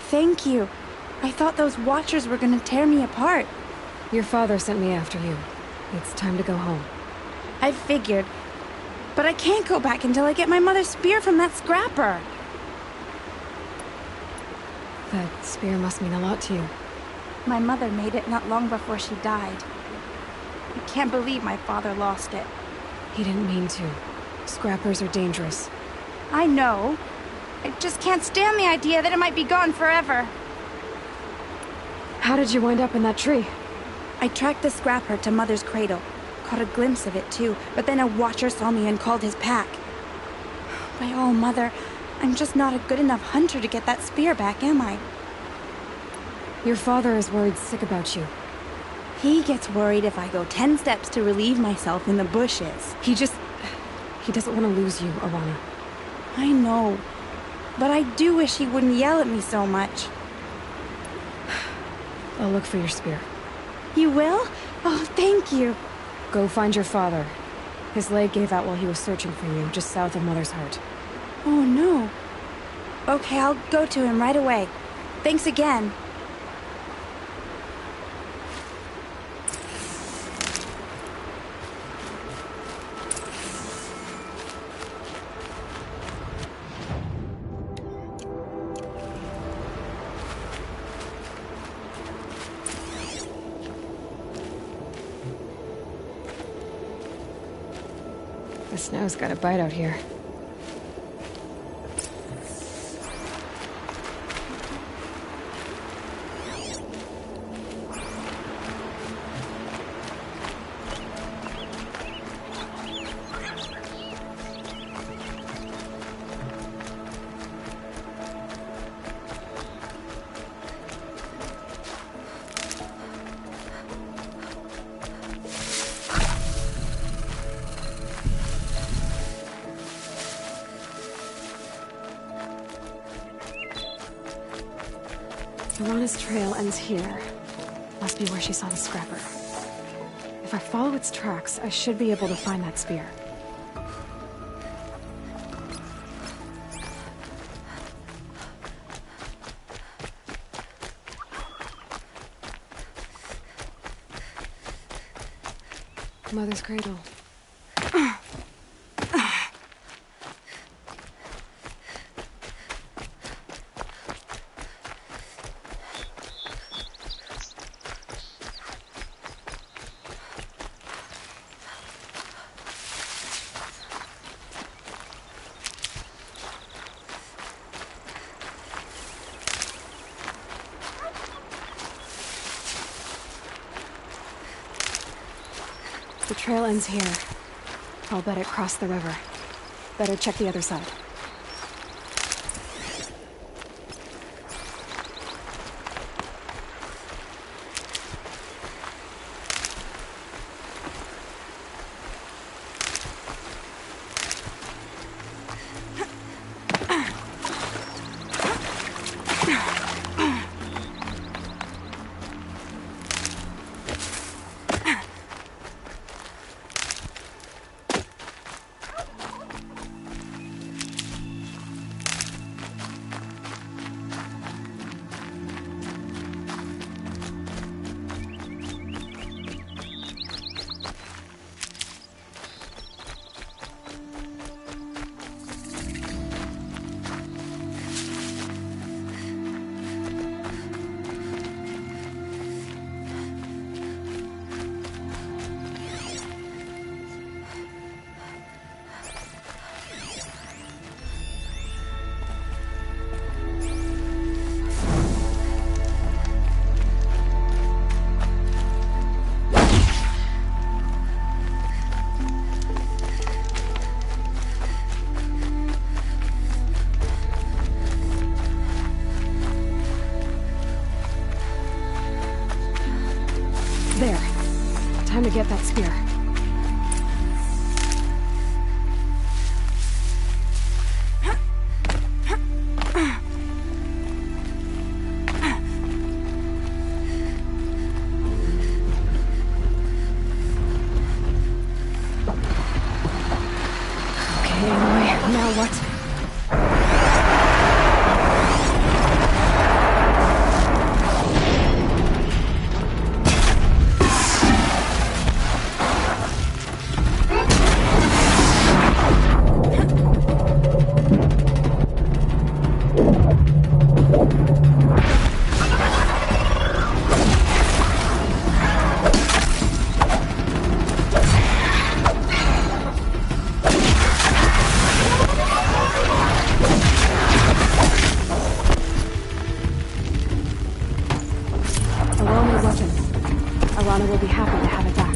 Thank you. I thought those Watchers were gonna tear me apart. Your father sent me after you. It's time to go home. I figured. But I can't go back until I get my mother's spear from that scrapper. That spear must mean a lot to you. My mother made it not long before she died. I can't believe my father lost it. He didn't mean to. Scrappers are dangerous. I know. I just can't stand the idea that it might be gone forever. How did you wind up in that tree? I tracked the scrapper to Mother's cradle. Caught a glimpse of it too, but then a Watcher saw me and called his pack. My oh, Mother, I'm just not a good enough hunter to get that spear back, am I? Your father is worried sick about you. He gets worried if I go 10 steps to relieve myself in the bushes. He doesn't want to lose you, Arana. I know. But I do wish he wouldn't yell at me so much. I'll look for your spear. You will? Oh, thank you. Go find your father. His leg gave out while he was searching for you, just south of Mother's Heart. Oh, no. Okay, I'll go to him right away. Thanks again. The snow's got a bite out here. Arana's trail ends here. Must be where she saw the scrapper. If I follow its tracks, I should be able to find that spear. Mother's cradle. The trail ends here. I'll bet it crossed the river. Better check the other side. There. Time to get that spear. Okay, Aloy, now what? Alana will be happy to have it back.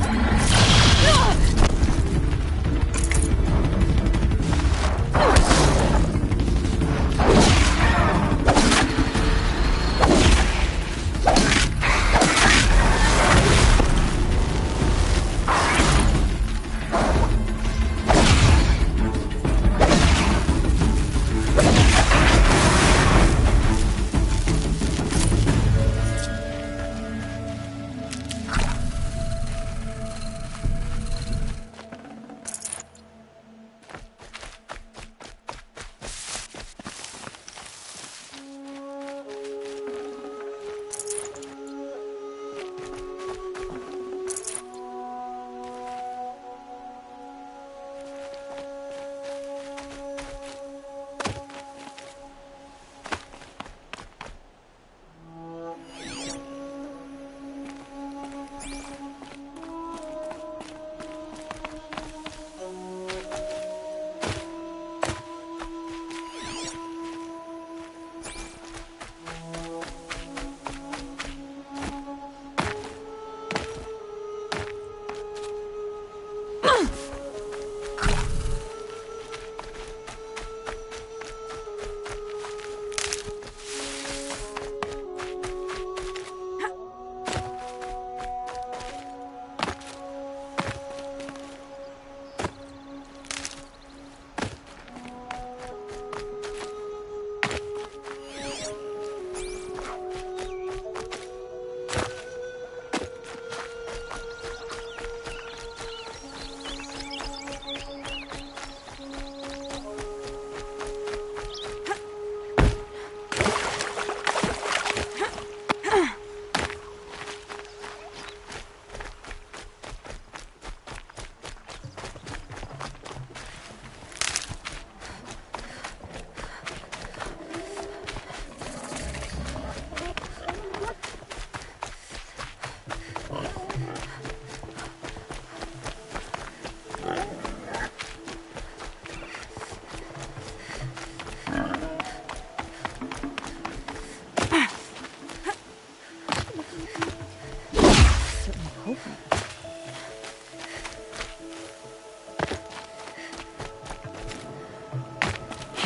Oh.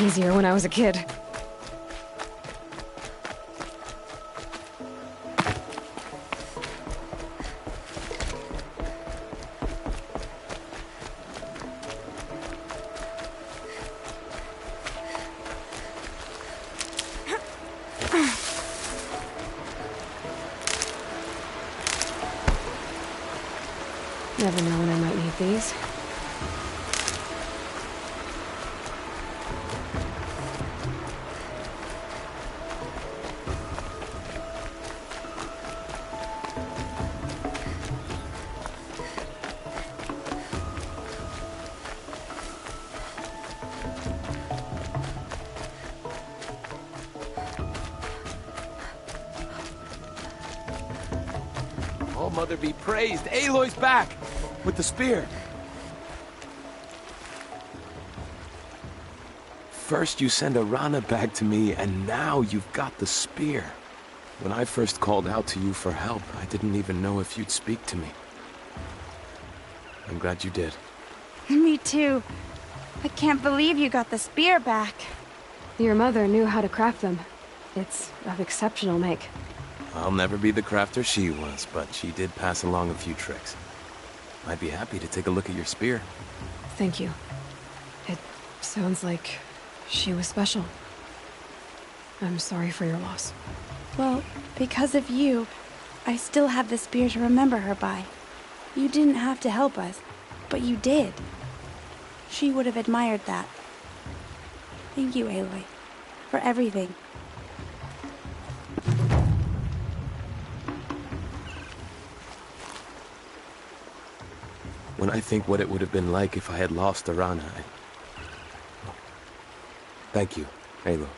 Easier when I was a kid. Never know when I might need these. Oh, Mother be praised. Aloy's back! With the spear. First you send Arana back to me, and now you've got the spear. When I first called out to you for help, I didn't even know if you'd speak to me. I'm glad you did. Me too. I can't believe you got the spear back. Your mother knew how to craft them. It's of exceptional make. I'll never be the crafter she was, but she did pass along a few tricks. I'd be happy to take a look at your spear. Thank you. It sounds like she was special. I'm sorry for your loss. Well, because of you, I still have the spear to remember her by. You didn't have to help us, but you did. She would have admired that. Thank you, Aloy, for everything. When I think what it would have been like if I had lost Arana, Thank you, Aloy.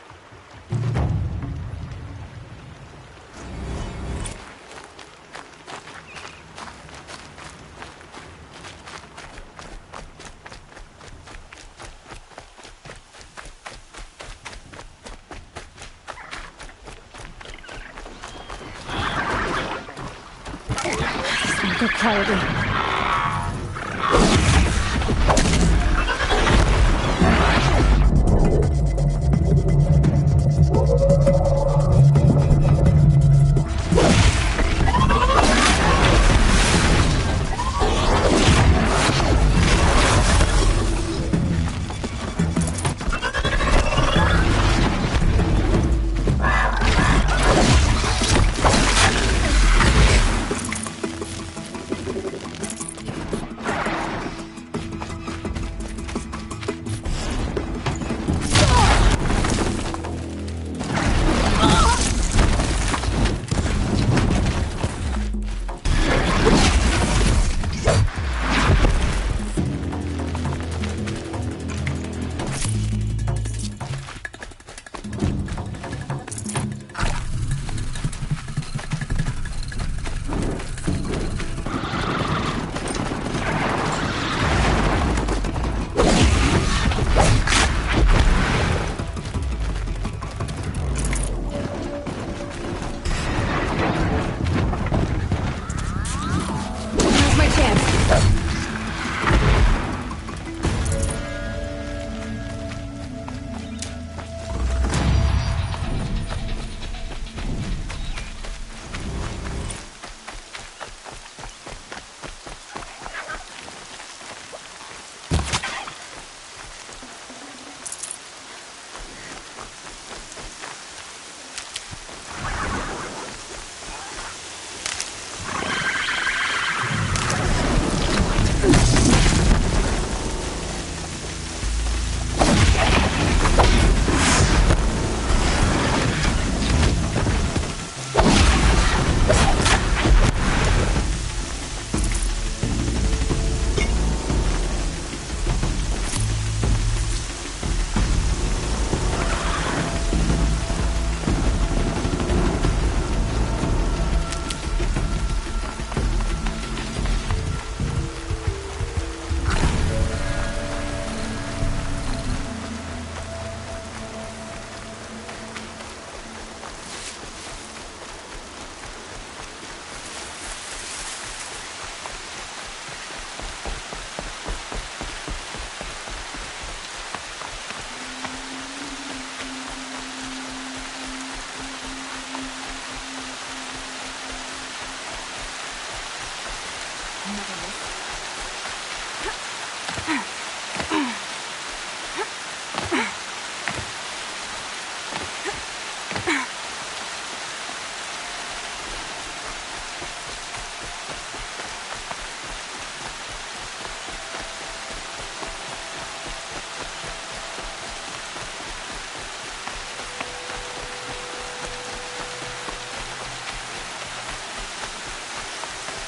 Go quietly.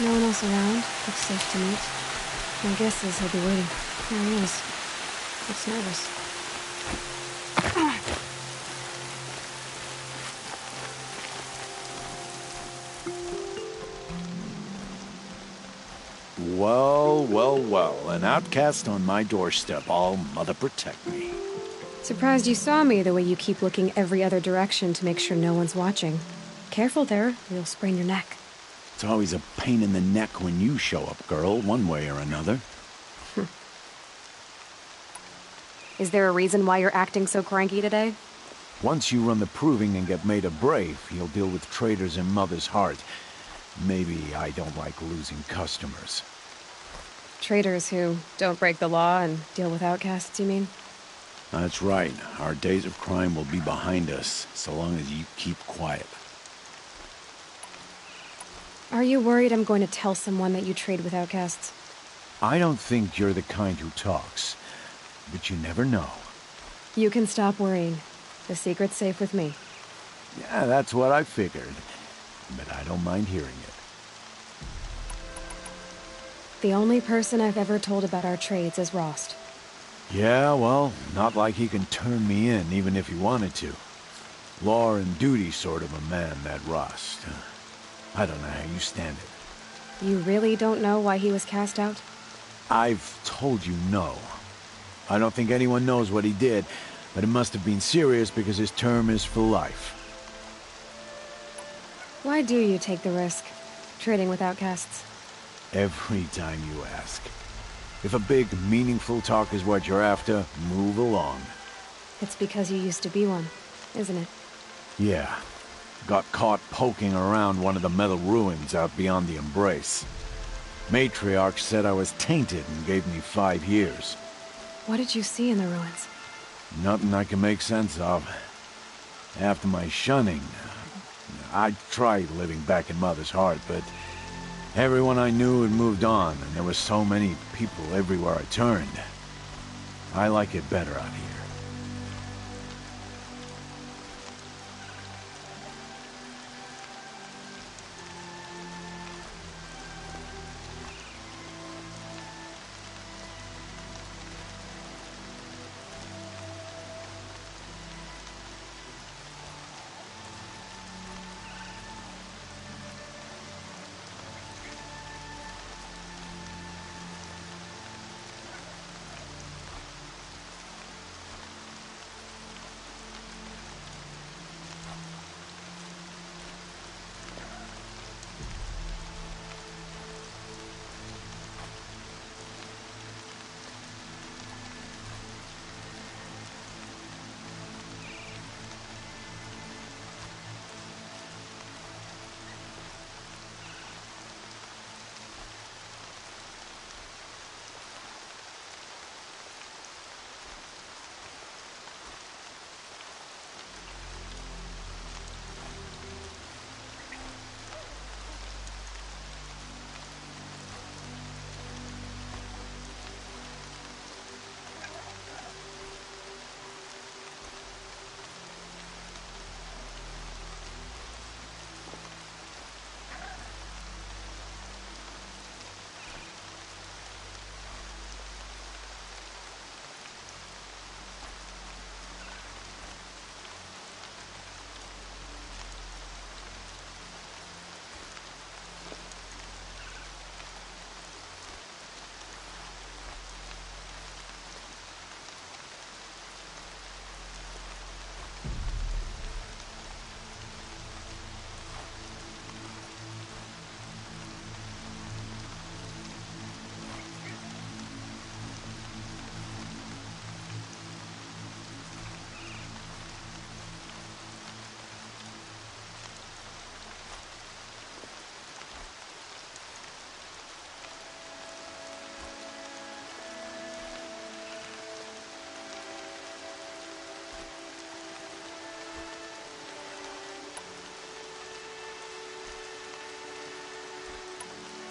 No one else around. Looks safe to meet. My guess is he'll be waiting. There he is. Looks nervous. Well, well, well. An outcast on my doorstep. All mother protect me. Surprised you saw me the way you keep looking every other direction to make sure no one's watching. Careful there, you'll sprain your neck. It's always a pain in the neck when you show up, girl, one way or another. Is there a reason why you're acting so cranky today? Once you run the proving and get made a brave, you'll deal with traitors in Mother's heart. Maybe I don't like losing customers. Traitors who don't break the law and deal with outcasts, you mean? That's right. Our days of crime will be behind us, so long as you keep quiet. Are you worried I'm going to tell someone that you trade with outcasts? I don't think you're the kind who talks, but you never know. You can stop worrying. The secret's safe with me. Yeah, that's what I figured, but I don't mind hearing it. The only person I've ever told about our trades is Rost. Yeah, well, not like he can turn me in, even if he wanted to. Law and duty sort of a man, that Rost. I don't know how you stand it. You really don't know why he was cast out? I've told you no. I don't think anyone knows what he did, but it must have been serious because his term is for life. Why do you take the risk, trading with outcasts? Every time you ask. If a big, meaningful talk is what you're after, move along. It's because you used to be one, isn't it? Yeah. Got caught poking around one of the metal ruins out beyond the Embrace. Matriarch said I was tainted and gave me 5 years. What did you see in the ruins? Nothing I can make sense of. After my shunning, I tried living back in Mother's heart, but everyone I knew had moved on, and there were so many people everywhere I turned. I like it better out here.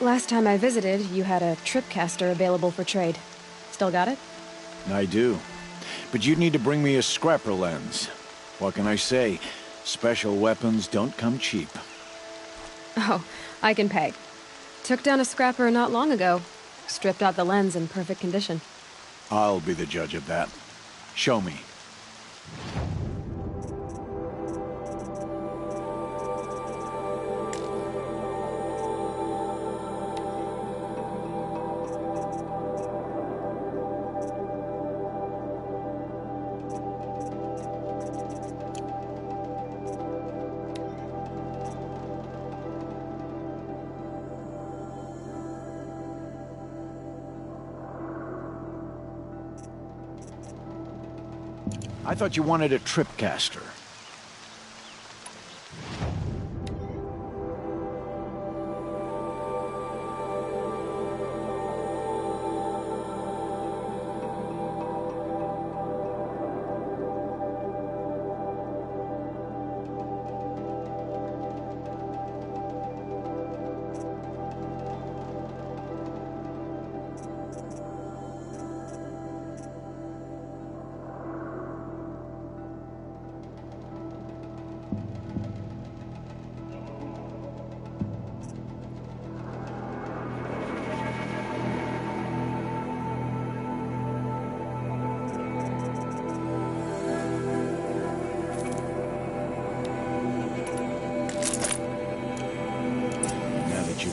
Last time I visited, you had a tripcaster available for trade. Still got it? I do. But you'd need to bring me a scrapper lens. What can I say? Special weapons don't come cheap. Oh, I can pay. Took down a scrapper not long ago. Stripped out the lens in perfect condition. I'll be the judge of that. Show me. I thought you wanted a tripcaster.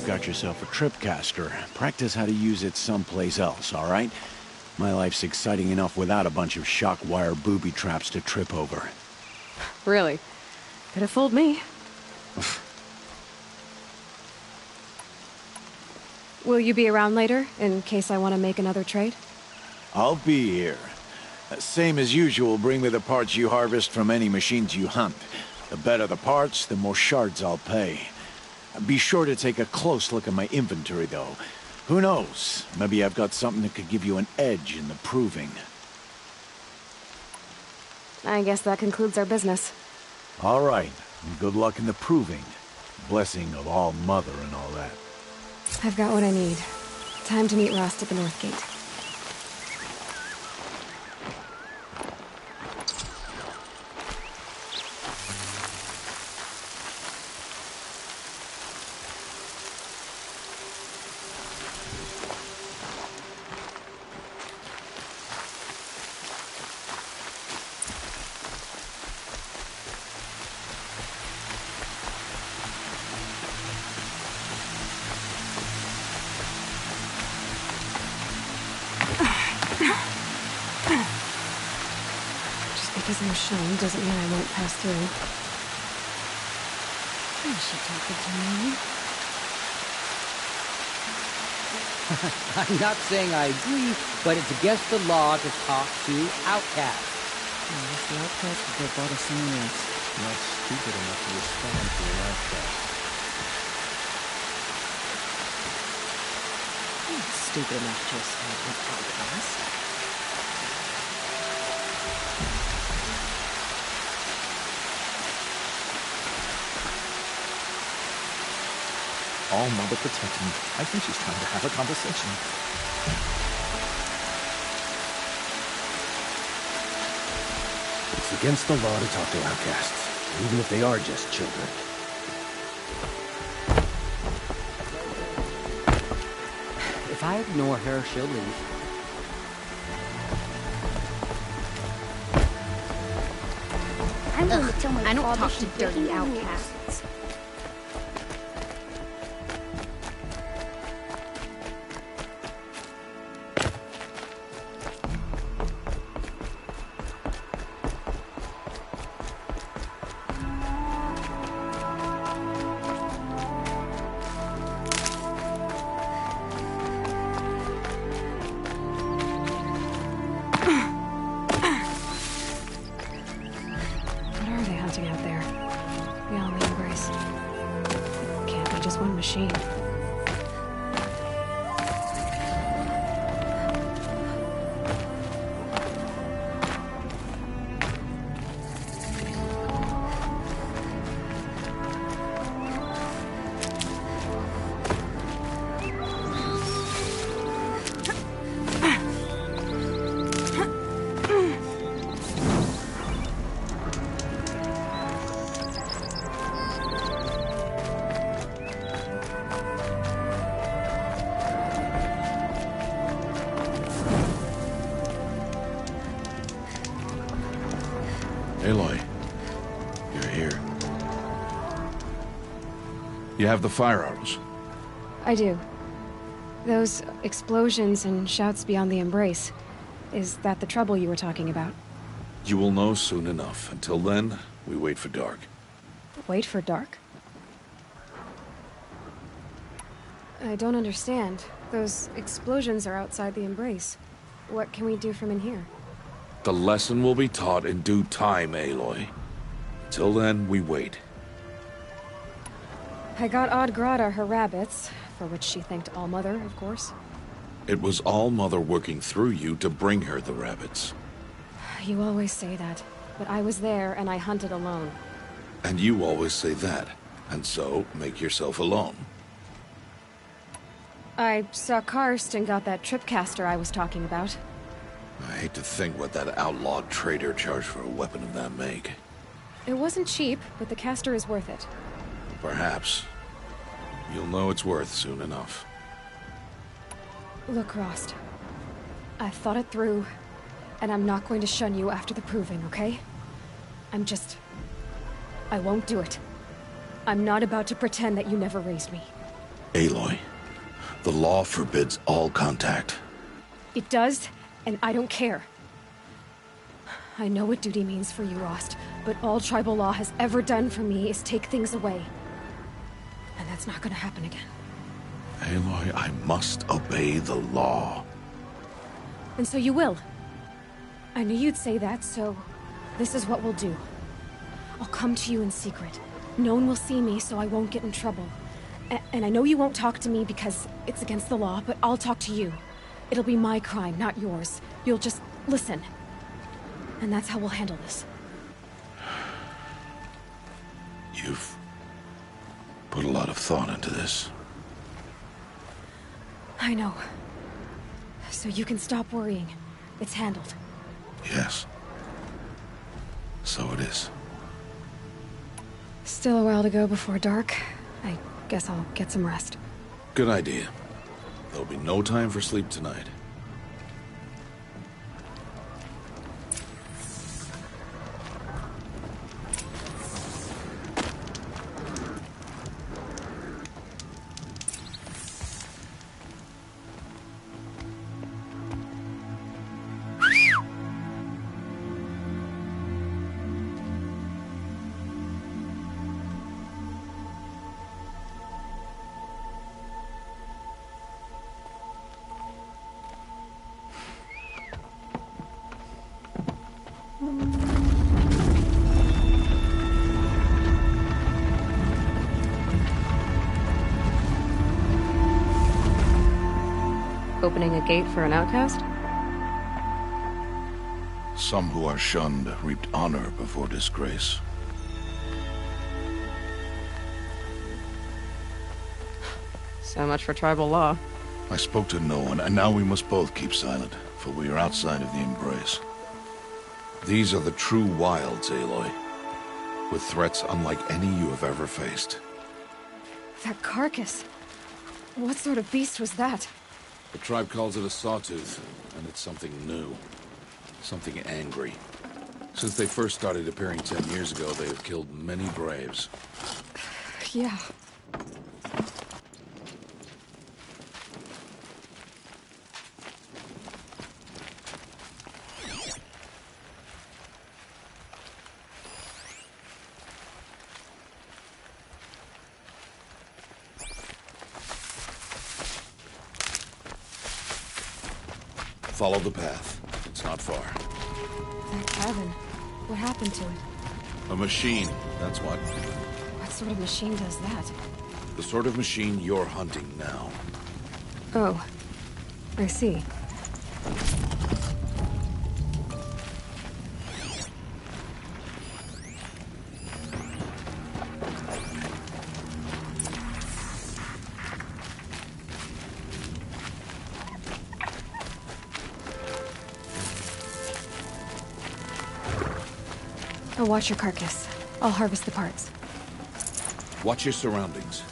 Got yourself a tripcaster. Practice how to use it someplace else, all right? My life's exciting enough without a bunch of shock wire booby traps to trip over. Really? Could have fooled me. Will you be around later, in case I want to make another trade? I'll be here. Same as usual, bring me the parts you harvest from any machines you hunt. The better the parts, the more shards I'll pay. Be sure to take a close look at my inventory, though. Who knows? Maybe I've got something that could give you an edge in the proving. I guess that concludes our business. All right. And good luck in the proving. Blessing of All Mother and all that. I've got what I need. Time to meet Rost at the North Gate. Because I'm shown doesn't mean I won't pass through. Is she talking to me? I'm not saying I agree, but it's against the law to talk to outcasts. What's the outcast that they brought us someone else? Not stupid enough to respond to an outcast. I'm not stupid enough to respond to an outcast. All Mother protect me. I think she's trying to have a conversation. It's against the law to talk to outcasts, even if they are just children. If I ignore her, she'll leave. I'm going to tell my I don't father talk she's to dirty breaking the rules. outcasts. What are they hunting out there? We all need a break. Aloy, you're here. You have the fire arrows? I do. Those explosions and shouts beyond the embrace. Is that the trouble you were talking about? You will know soon enough. Until then, we wait for dark. Wait for dark? I don't understand. Those explosions are outside the embrace. What can we do from in here? The lesson will be taught in due time, Aloy. Till then, we wait. I got Odd Grata her rabbits, for which she thanked All-Mother, of course. It was All-Mother working through you to bring her the rabbits. You always say that, but I was there and I hunted alone. And you always say that, and so make yourself alone. I saw Karst and got that tripcaster I was talking about. I hate to think what that outlawed trader charged for a weapon of that make. It wasn't cheap, but the caster is worth it. Perhaps. You'll know it's worth soon enough. Look, Rost. I've thought it through, and I'm not going to shun you after the proving, okay? I won't do it. I'm not about to pretend that you never raised me. Aloy, the law forbids all contact. It does, and I don't care. I know what duty means for you, Rost, but all tribal law has ever done for me is take things away. And that's not gonna happen again. Aloy, I must obey the law. And so you will. I knew you'd say that, so this is what we'll do. I'll come to you in secret. No one will see me, so I won't get in trouble. And I know you won't talk to me because it's against the law, but I'll talk to you. It'll be my crime, not yours. You'll just listen. And that's how we'll handle this. You've put a lot of thought into this. I know. So you can stop worrying. It's handled. Yes. So it is. Still a while to go before dark. I guess I'll get some rest. Good idea. There'll be no time for sleep tonight. Opening a gate for an outcast? Some who are shunned reaped honor before disgrace. So much for tribal law. I spoke to no one, and now we must both keep silent, for we are outside of the embrace. These are the true wilds, Aloy, with threats unlike any you have ever faced. That carcass. What sort of beast was that? The tribe calls it a sawtooth, and it's something new. Something angry. Since they first started appearing 10 years ago, they have killed many braves. Yeah. Follow the path. It's not far. That cabin. What happened to it? A machine, that's what. What sort of machine does that? The sort of machine you're hunting now. Oh. I see. I'll watch your carcass. I'll harvest the parts. Watch your surroundings.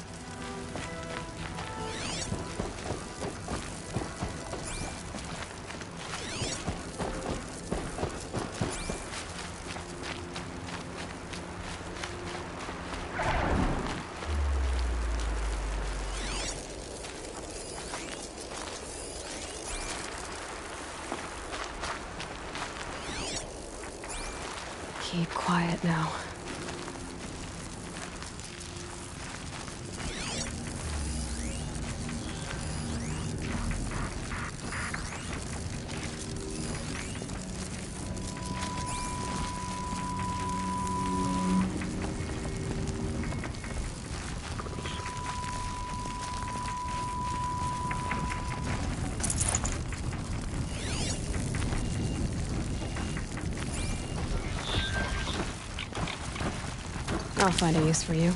Keep quiet now. I'll find a use for you.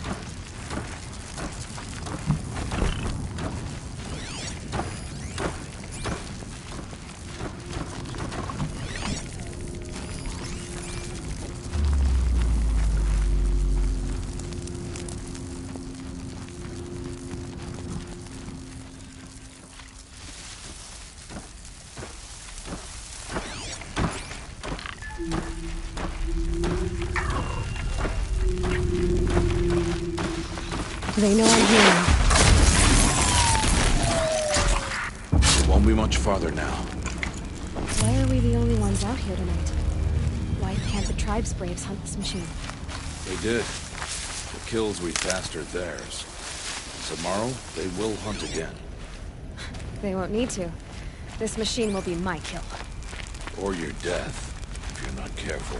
They know I'm here. It won't be much farther now. Why are we the only ones out here tonight? Why can't the tribe's braves hunt this machine? They did. The kills we fastered theirs. Tomorrow, they will hunt again. They won't need to. This machine will be my kill. Or your death, if you're not careful.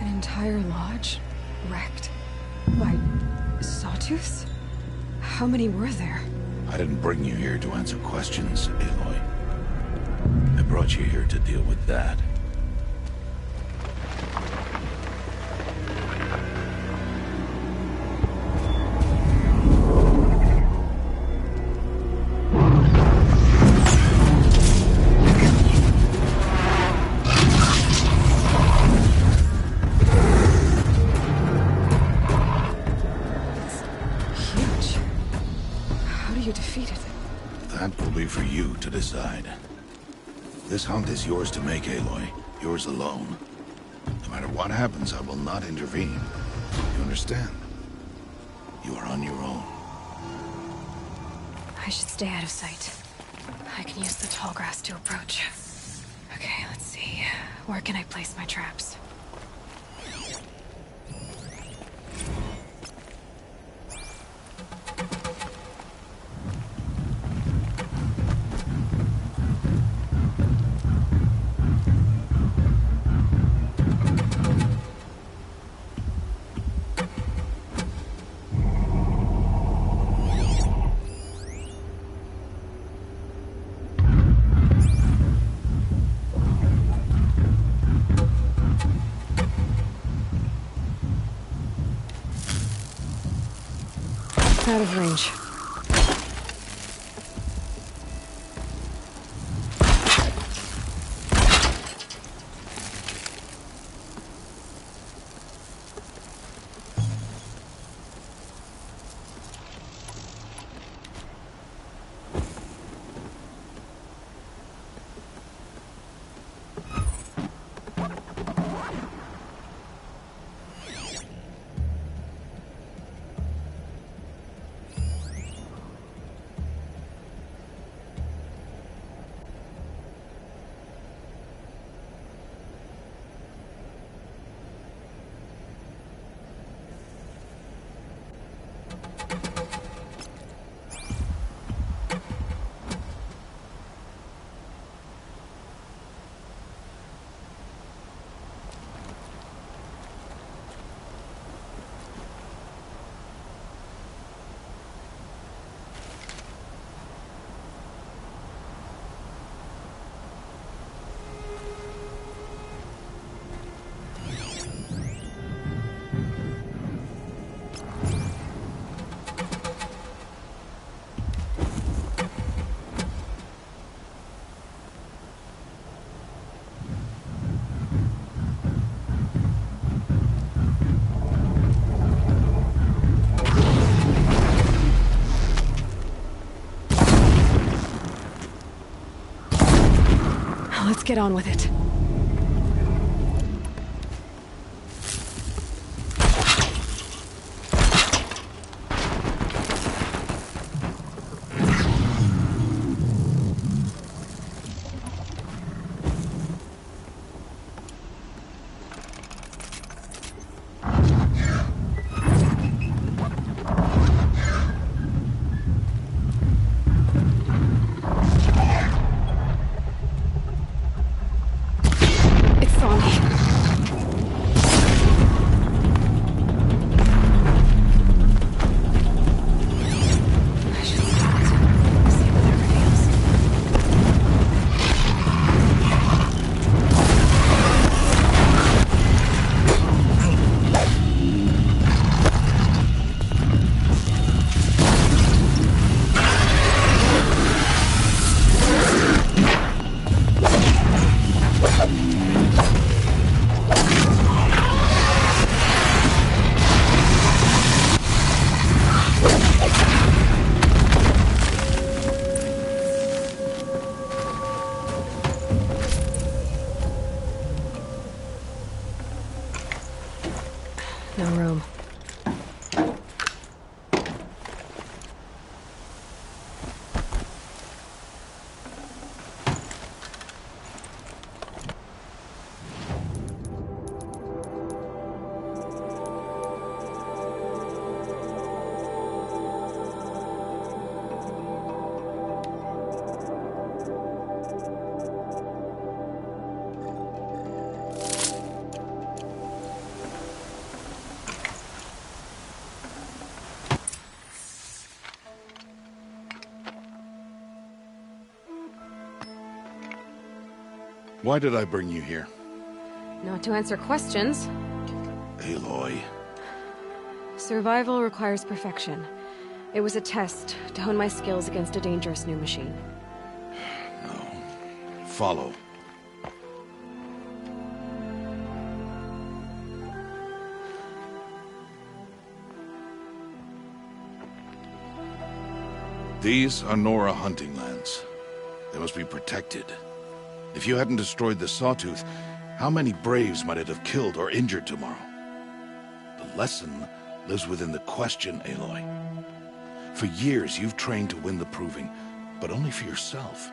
Entire lodge wrecked by sawtooths? How many were there? I didn't bring you here to answer questions, Aloy. I brought you here to deal with that. Decide. This hunt is yours to make, Aloy. Yours alone. No matter what happens, I will not intervene. You understand? You are on your own. I should stay out of sight. I can use the tall grass to approach. Okay, let's see. Where can I place my traps? Out of range. get on with it. No room. Why did I bring you here? Not to answer questions. Aloy. Survival requires perfection. It was a test to hone my skills against a dangerous new machine. No. Follow. These are Nora hunting lands. They must be protected. If you hadn't destroyed the Sawtooth, how many Braves might it have killed or injured tomorrow? The lesson lives within the question, Aloy. For years, you've trained to win the Proving, but only for yourself.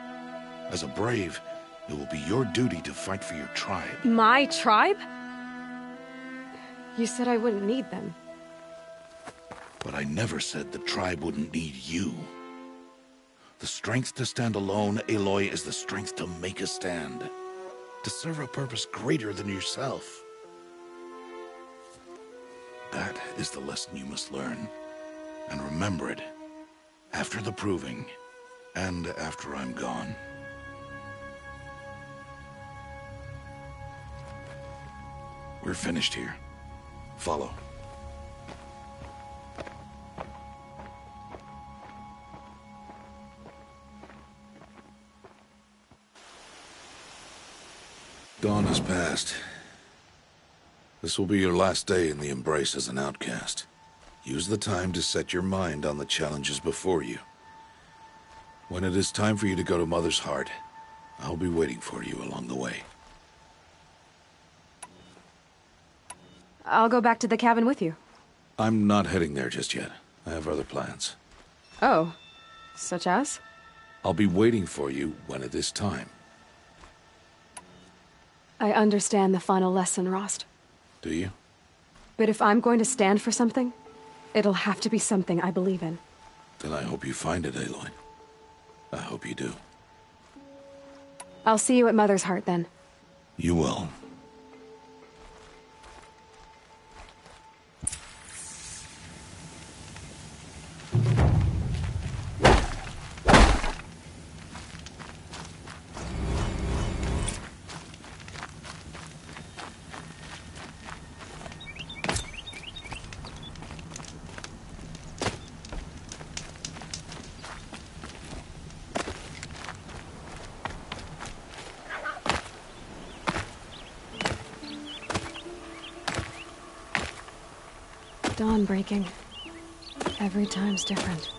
As a Brave, it will be your duty to fight for your tribe. My tribe? You said I wouldn't need them. But I never said the tribe wouldn't need you. The strength to stand alone, Aloy, is the strength to make a stand. To serve a purpose greater than yourself. That is the lesson you must learn. And remember it. After the Proving. And after I'm gone. We're finished here. Follow. Dawn has passed. This will be your last day in the Embrace as an outcast. Use the time to set your mind on the challenges before you. When it is time for you to go to Mother's Heart, I'll be waiting for you along the way. I'll go back to the cabin with you. I'm not heading there just yet. I have other plans. Oh. Such as? I'll be waiting for you when it is time. I understand the final lesson, Rost. Do you? But if I'm going to stand for something, it'll have to be something I believe in. Then I hope you find it, Aloy. I hope you do. I'll see you at Mother's Heart, then. You will. Dawn breaking. Every time's different.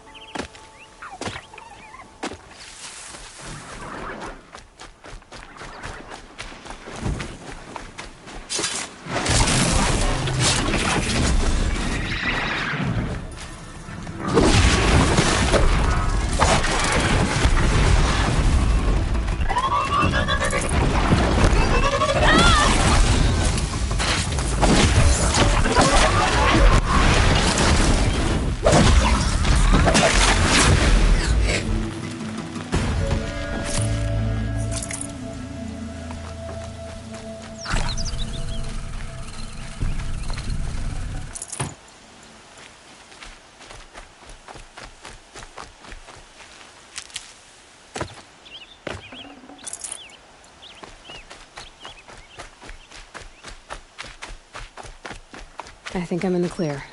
I think I'm in the clear.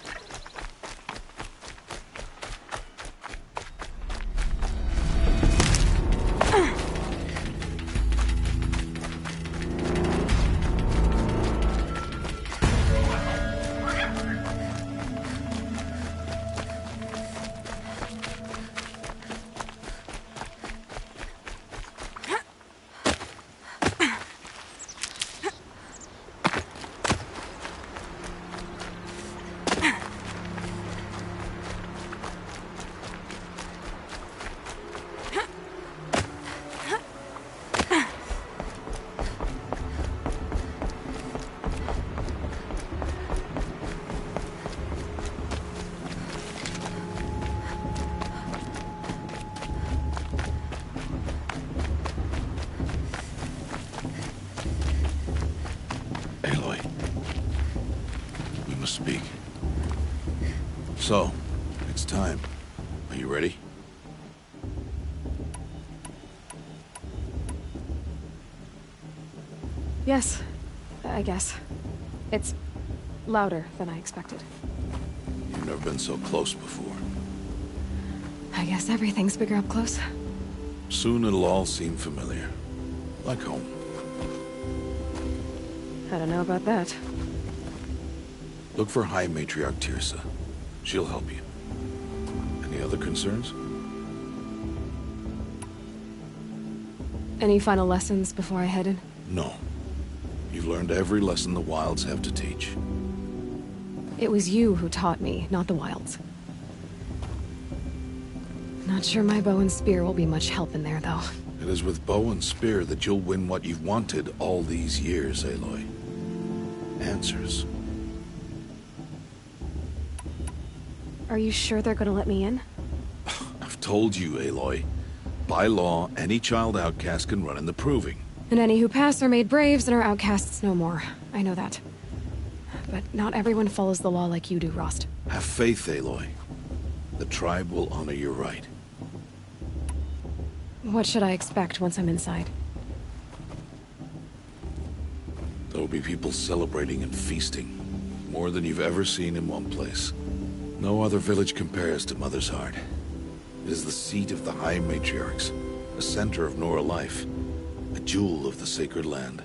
Speak. So, it's time. Are you ready? Yes, I guess. It's louder than I expected. You've never been so close before. I guess everything's bigger up close. Soon it'll all seem familiar. Like home. I don't know about that. Look for High Matriarch Tirsa. She'll help you. Any other concerns? Any final lessons before I head in? No. You've learned every lesson the Wilds have to teach. It was you who taught me, not the Wilds. Not sure my bow and spear will be much help in there, though. It is with bow and spear that you'll win what you've wanted all these years, Aloy. Answers. Are you sure they're gonna let me in? I've told you, Aloy. By law, any child outcast can run in the Proving. And any who pass are made braves and are outcasts no more. I know that. But not everyone follows the law like you do, Rost. Have faith, Aloy. The tribe will honor your right. What should I expect once I'm inside? There will be people celebrating and feasting. More than you've ever seen in one place. No other village compares to Mother's Heart. It is the seat of the High Matriarchs, a center of Nora life, a jewel of the sacred land.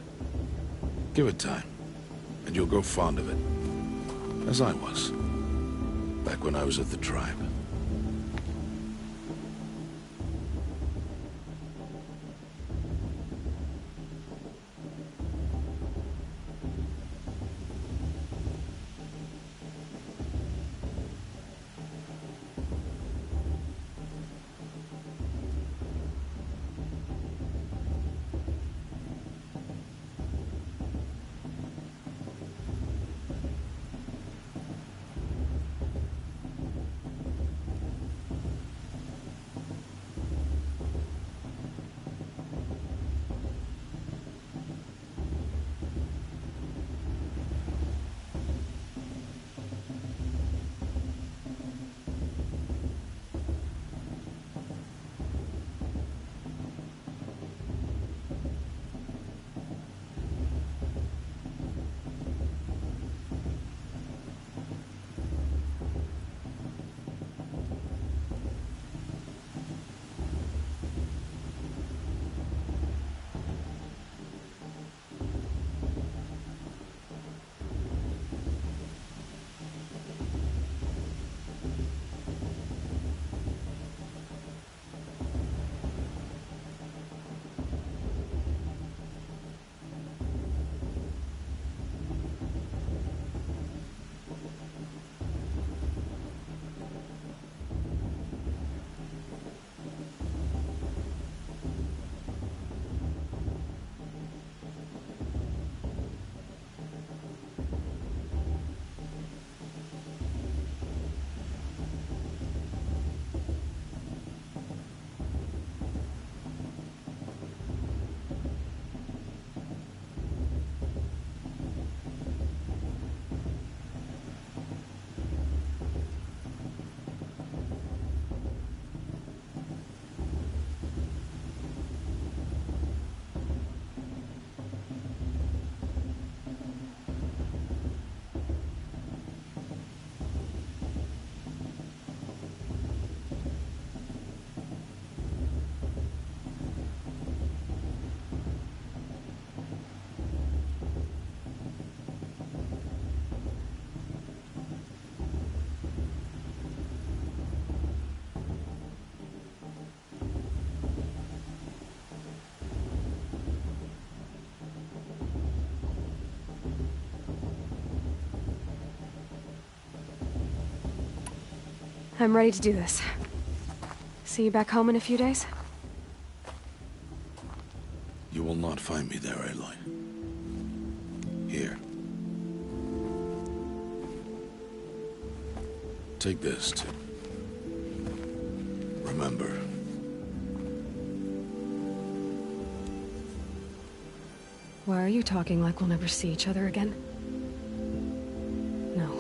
Give it time, and you'll grow fond of it. As I was, back when I was at the tribe. I'm ready to do this. See you back home in a few days? You will not find me there, Aloy. Here. Take this to remember. Why are you talking like we'll never see each other again? No.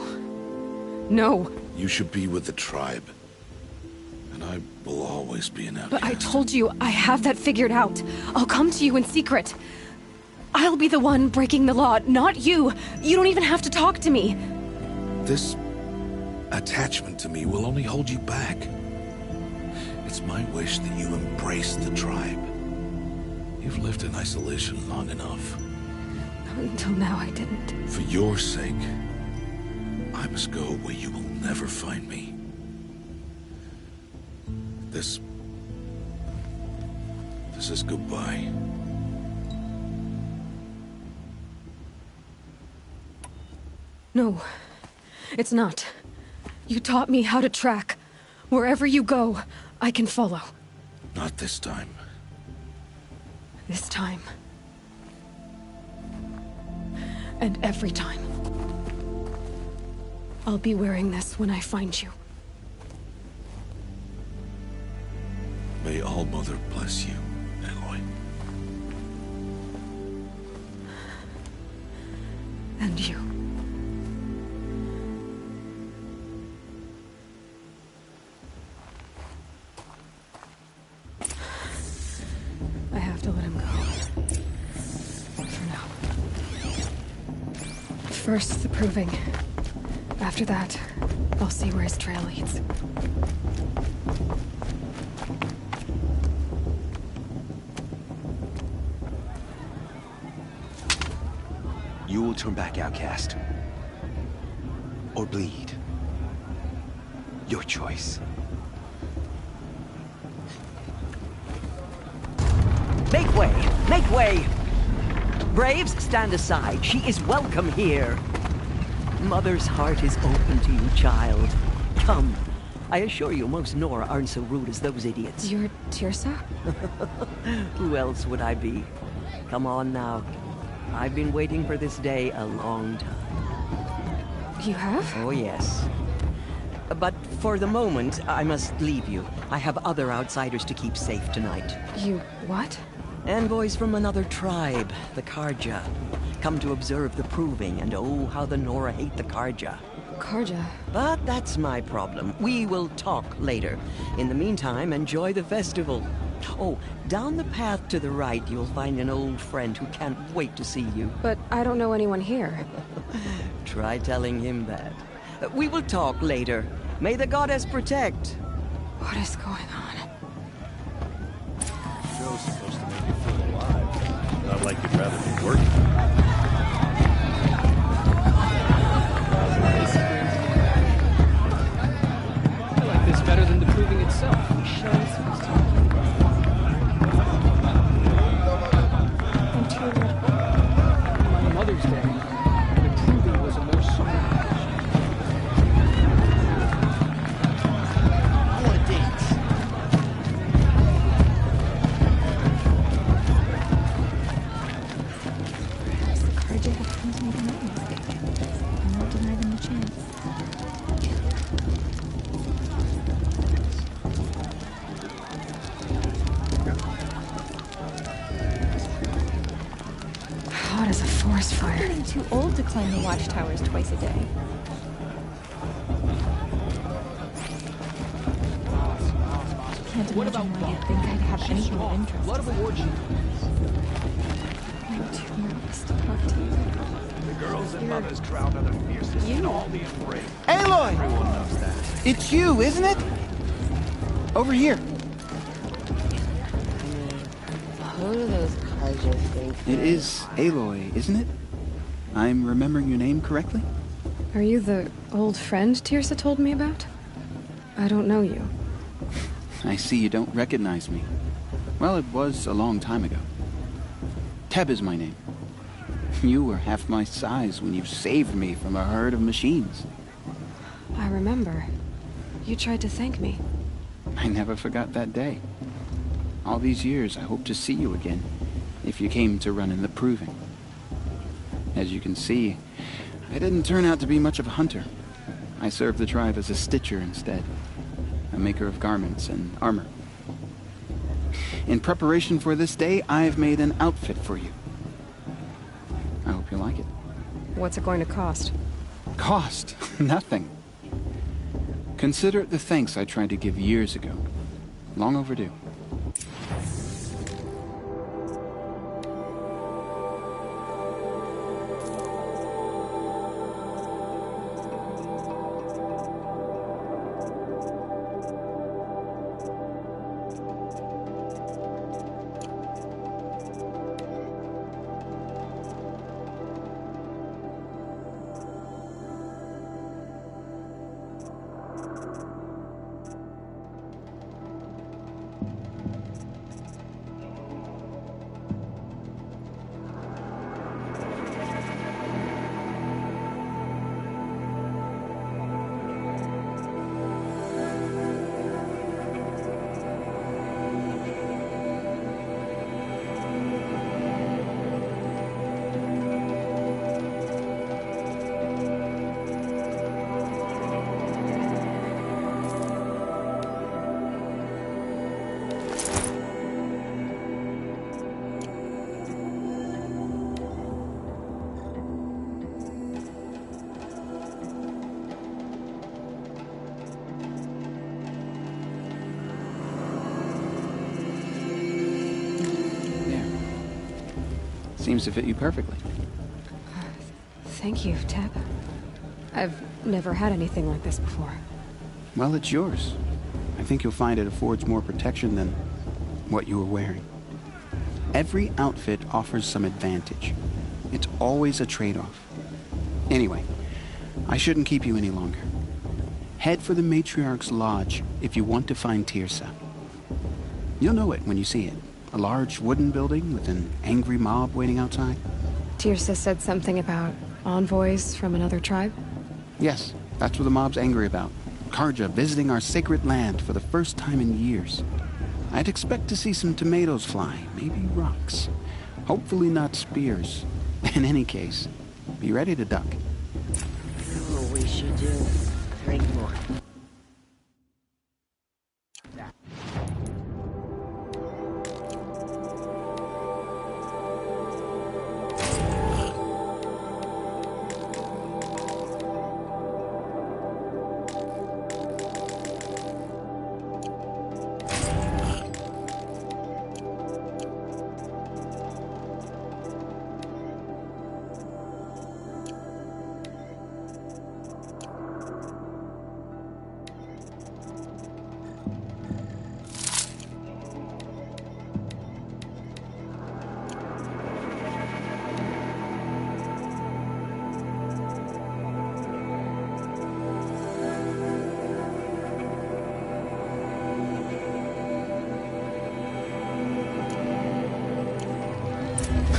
No! You should be with the tribe. And I will always be an outcast. But I told you, I have that figured out. I'll come to you in secret. I'll be the one breaking the law, not you. You don't even have to talk to me. This attachment to me will only hold you back. It's my wish that you embrace the tribe. You've lived in isolation long enough. Until now, I didn't. For your sake, I must go where you will never find me. This is goodbye. No, it's not. You taught me how to track. Wherever you go, I can follow. Not this time. This time. And every time. I'll be wearing this when I find you. May All-Mother bless you, Aloy. And you. I have to let him go. For now. First, the proving. After that, I'll see where his trail leads. You will turn back, outcast. Or bleed. Your choice. Make way! Make way! Braves, stand aside. She is welcome here. Mother's heart is open to you, child. Come. I assure you, most Nora aren't so rude as those idiots. You're Teersa? Who else would I be? Come on now. I've been waiting for this day a long time. You have? Oh, yes. But for the moment, I must leave you. I have other outsiders to keep safe tonight. You what? Envoys from another tribe, the Karja. Come to observe the proving, and oh, how the Nora hate the Karja. Karja? But that's my problem. We will talk later. In the meantime, enjoy the festival. Oh, down the path to the right, you'll find an old friend who can't wait to see you. But I don't know anyone here. Try telling him that. We will talk later. May the goddess protect. What is going on? Show's supposed to make you feel alive. Not like you'd rather be working. I like this better than the proving itself. On Mother's Day, the proving was a more solemn. I want to dance. Perhaps the Karja have come to make another mistake. I won't deny them the chance. Hot as a forest fire. I'm getting too old to climb the watchtowers twice a day. Can't imagine why you'd think I'd have anything of interest. Lot of awards. I'm too nervous to talk to you. The girls in Mother's crowd are the fiercest in all the afraid. Aloy! Everyone knows that. It's you, isn't it? Over here. Who do those Karja think? It is Aloy, isn't it? I'm remembering your name correctly? Are you the old friend Teersa told me about? I don't know you. I see you don't recognize me. Well, it was a long time ago. Teb is my name. You were half my size when you saved me from a herd of machines. I remember. You tried to thank me. I never forgot that day. All these years, I hoped to see you again, if you came to run in the proving. As you can see, I didn't turn out to be much of a hunter. I served the tribe as a stitcher instead, a maker of garments and armor. In preparation for this day, I've made an outfit for you. I hope you like it. What's it going to cost? Cost? Nothing. Consider it the thanks I tried to give years ago. Long overdue. Seems to fit you perfectly. Thank you, Teb. I've never had anything like this before. Well, it's yours. I think you'll find it affords more protection than what you were wearing. Every outfit offers some advantage. It's always a trade-off. Anyway, I shouldn't keep you any longer. Head for the Matriarch's Lodge if you want to find Tirsa. You'll know it when you see it. A large wooden building with an angry mob waiting outside. Tirsa said something about envoys from another tribe? Yes, that's what the mob's angry about. Karja visiting our sacred land for the first time in years. I'd expect to see some tomatoes fly, maybe rocks. Hopefully not spears. In any case, be ready to duck. Oh, we should do. Drink more.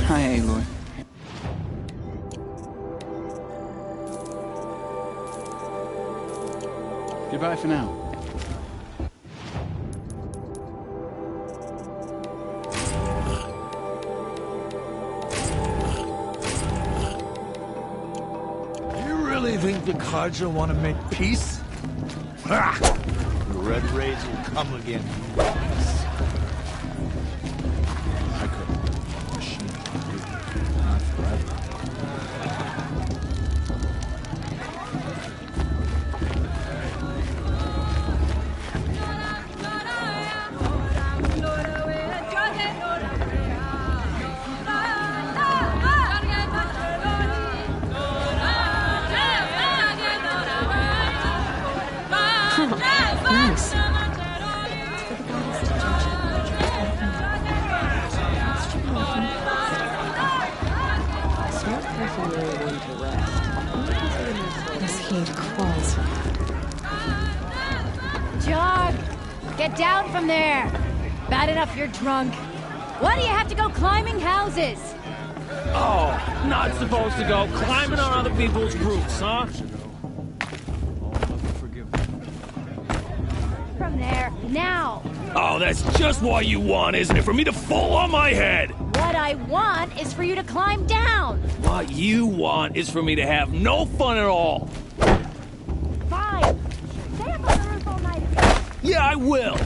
Hi, Aloy. Goodbye for now. You really think the Karja want to make peace? Ah! The Red Rays will come again. I could. Machine. Not forever. Nice. This heat crawls. Jog! Get down from there! Bad enough you're drunk. Why do you have to go climbing houses? Oh, not supposed to go climbing on other people's roofs, huh? Now! Oh, that's just what you want, isn't it? For me to fall on my head! What I want is for you to climb down! What you want is for me to have no fun at all! Fine! Stay up on the roof all night. Yeah, I will!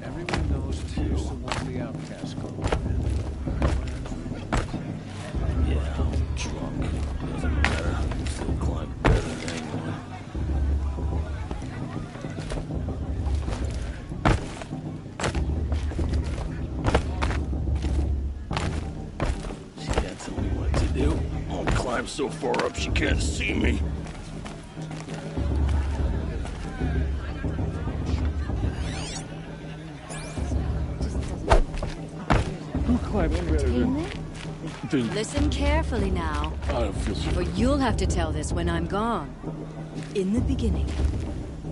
Everyone knows Tyr's the one the outcast go. Yeah, I'm drunk. Doesn't matter. I can still climb better than anyone. She can't tell me what to do. I'll climb so far up she can't see me. Listen carefully now. I don't feel so. For you'll have to tell this when I'm gone. In the beginning,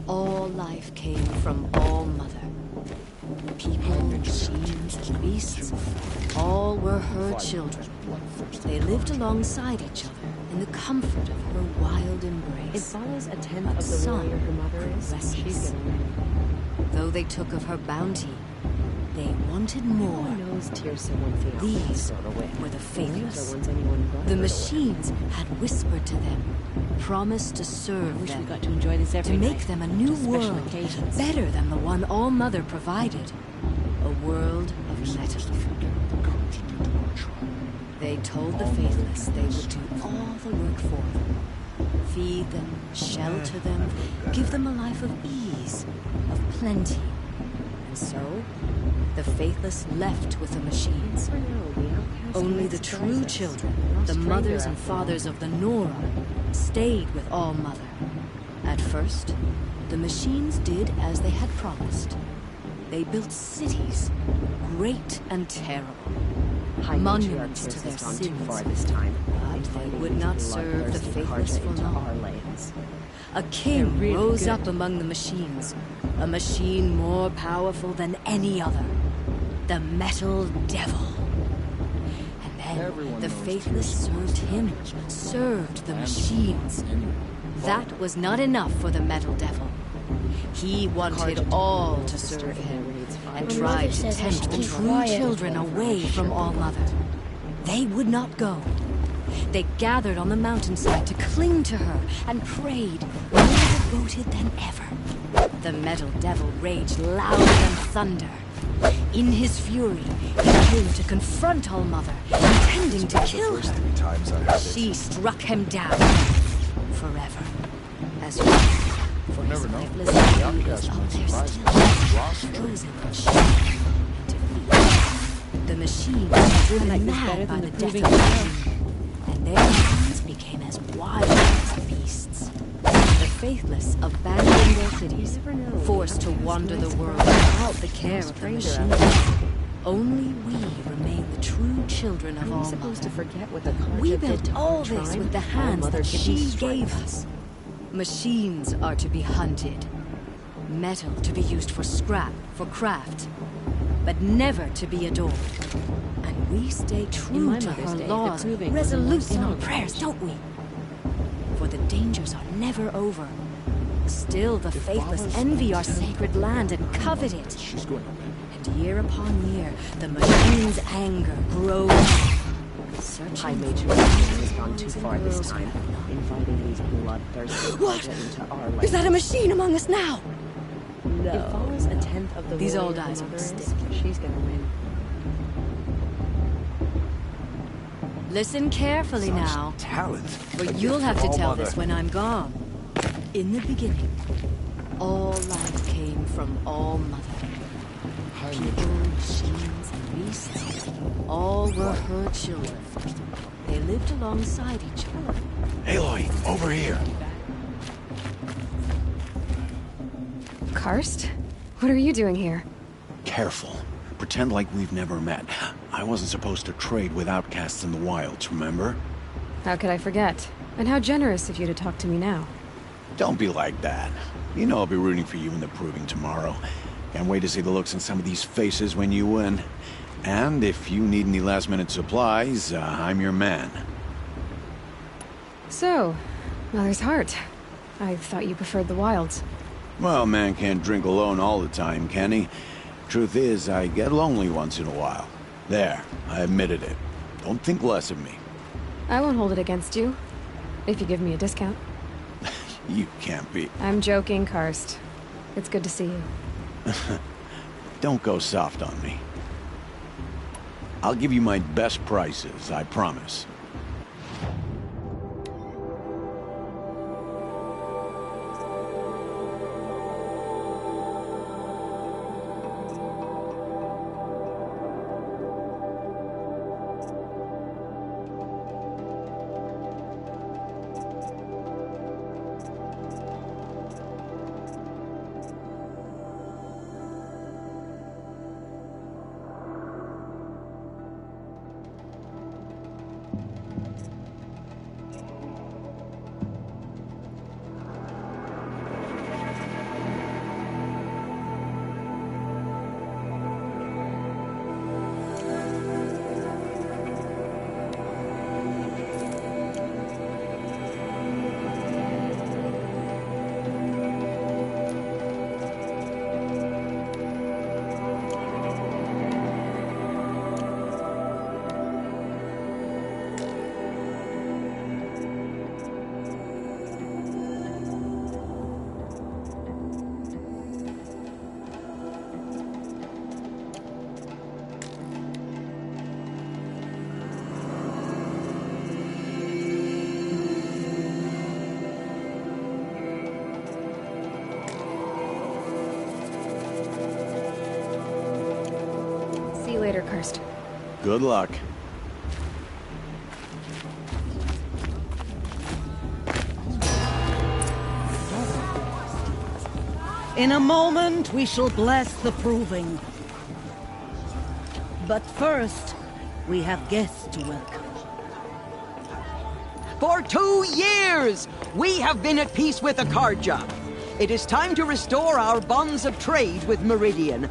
all life came from All Mother. People, machines, and beasts, all were her children. They lived alongside each other in the comfort of her wild embrace. It follows a tenth of the warrior her mother is. She's gonna win. Though they took of her bounty, they wanted more. Knows Tirsa one thing. These were the faithless. The machines had whispered to them, promised to serve wish them, we got to enjoy this every to night. make them a new Just special world, occasions. better than the one All Mother provided, a world of metal. They told the faithless they would do all the work for them, feed them, shelter them, give them a life of ease, of plenty. And so, the faithless left with the machines. Only the true children, the mothers and fathers of the Nora, stayed with All Mother. At first, the machines did as they had promised. They built cities, great and terrible. Monuments to their sins. Too far this time. But they would not serve the faithless for long. A king rose up among the machines, a machine more powerful than any other. The Metal Devil. And then the faithless served him, served the machines. That was not enough for the Metal Devil. He wanted all to serve him, and tried to tempt the true children away from All Mother. They would not go. They gathered on the mountainside to cling to her and prayed, more devoted than ever. The Metal Devil raged louder than thunder. In his fury, he came to confront All Mother, intending to kill her. She struck him down forever. As well, for his lifeless body was out there still, frozen in shame and defeat. The machines were driven mad by the death of him, and their minds became as wild as beasts. The faithless abandoned their cities, forced to wander the world without the care of the machines. Only we remain the true children of All Mother. We built all this with the hands that she gave us. Machines are to be hunted. Metal to be used for scrap, for craft. But never to be adored. And we stay true to her laws, resolute in our prayers, don't we? For the dangers are never over. Still the faithless envy our sacred land and covet it. And year upon year, the machine's anger grows. High Major has gone too far this time, inviting these bloodthirsty into our land. Is that a machine among us now? No. It follows a tenth of the These warrior old eyes her will mother stick. is. She's gonna win. Listen carefully now. Talent. For you'll have to tell this when I'm gone. In the beginning, all life came from All Mother. People, machines, and beasts, all were her children. They lived alongside each other. Aloy, over here. Karst? What are you doing here? Careful. Pretend like we've never met. I wasn't supposed to trade with outcasts in the wilds, remember? How could I forget? And how generous of you to talk to me now. Don't be like that. You know I'll be rooting for you in the proving tomorrow. Can't wait to see the looks on some of these faces when you win. And if you need any last-minute supplies, I'm your man. So, Mother's heart. I thought you preferred the wilds. Well, man can't drink alone all the time, can he? Truth is, I get lonely once in a while. There, I admitted it. Don't think less of me. I won't hold it against you, if you give me a discount. You can't be. I'm joking, Karst. It's good to see you. Don't go soft on me. I'll give you my best prices, I promise. See you later, Karst. Good luck. In a moment, we shall bless the proving. But first, we have guests to welcome. For 2 years, we have been at peace with Akarja. It is time to restore our bonds of trade with Meridian.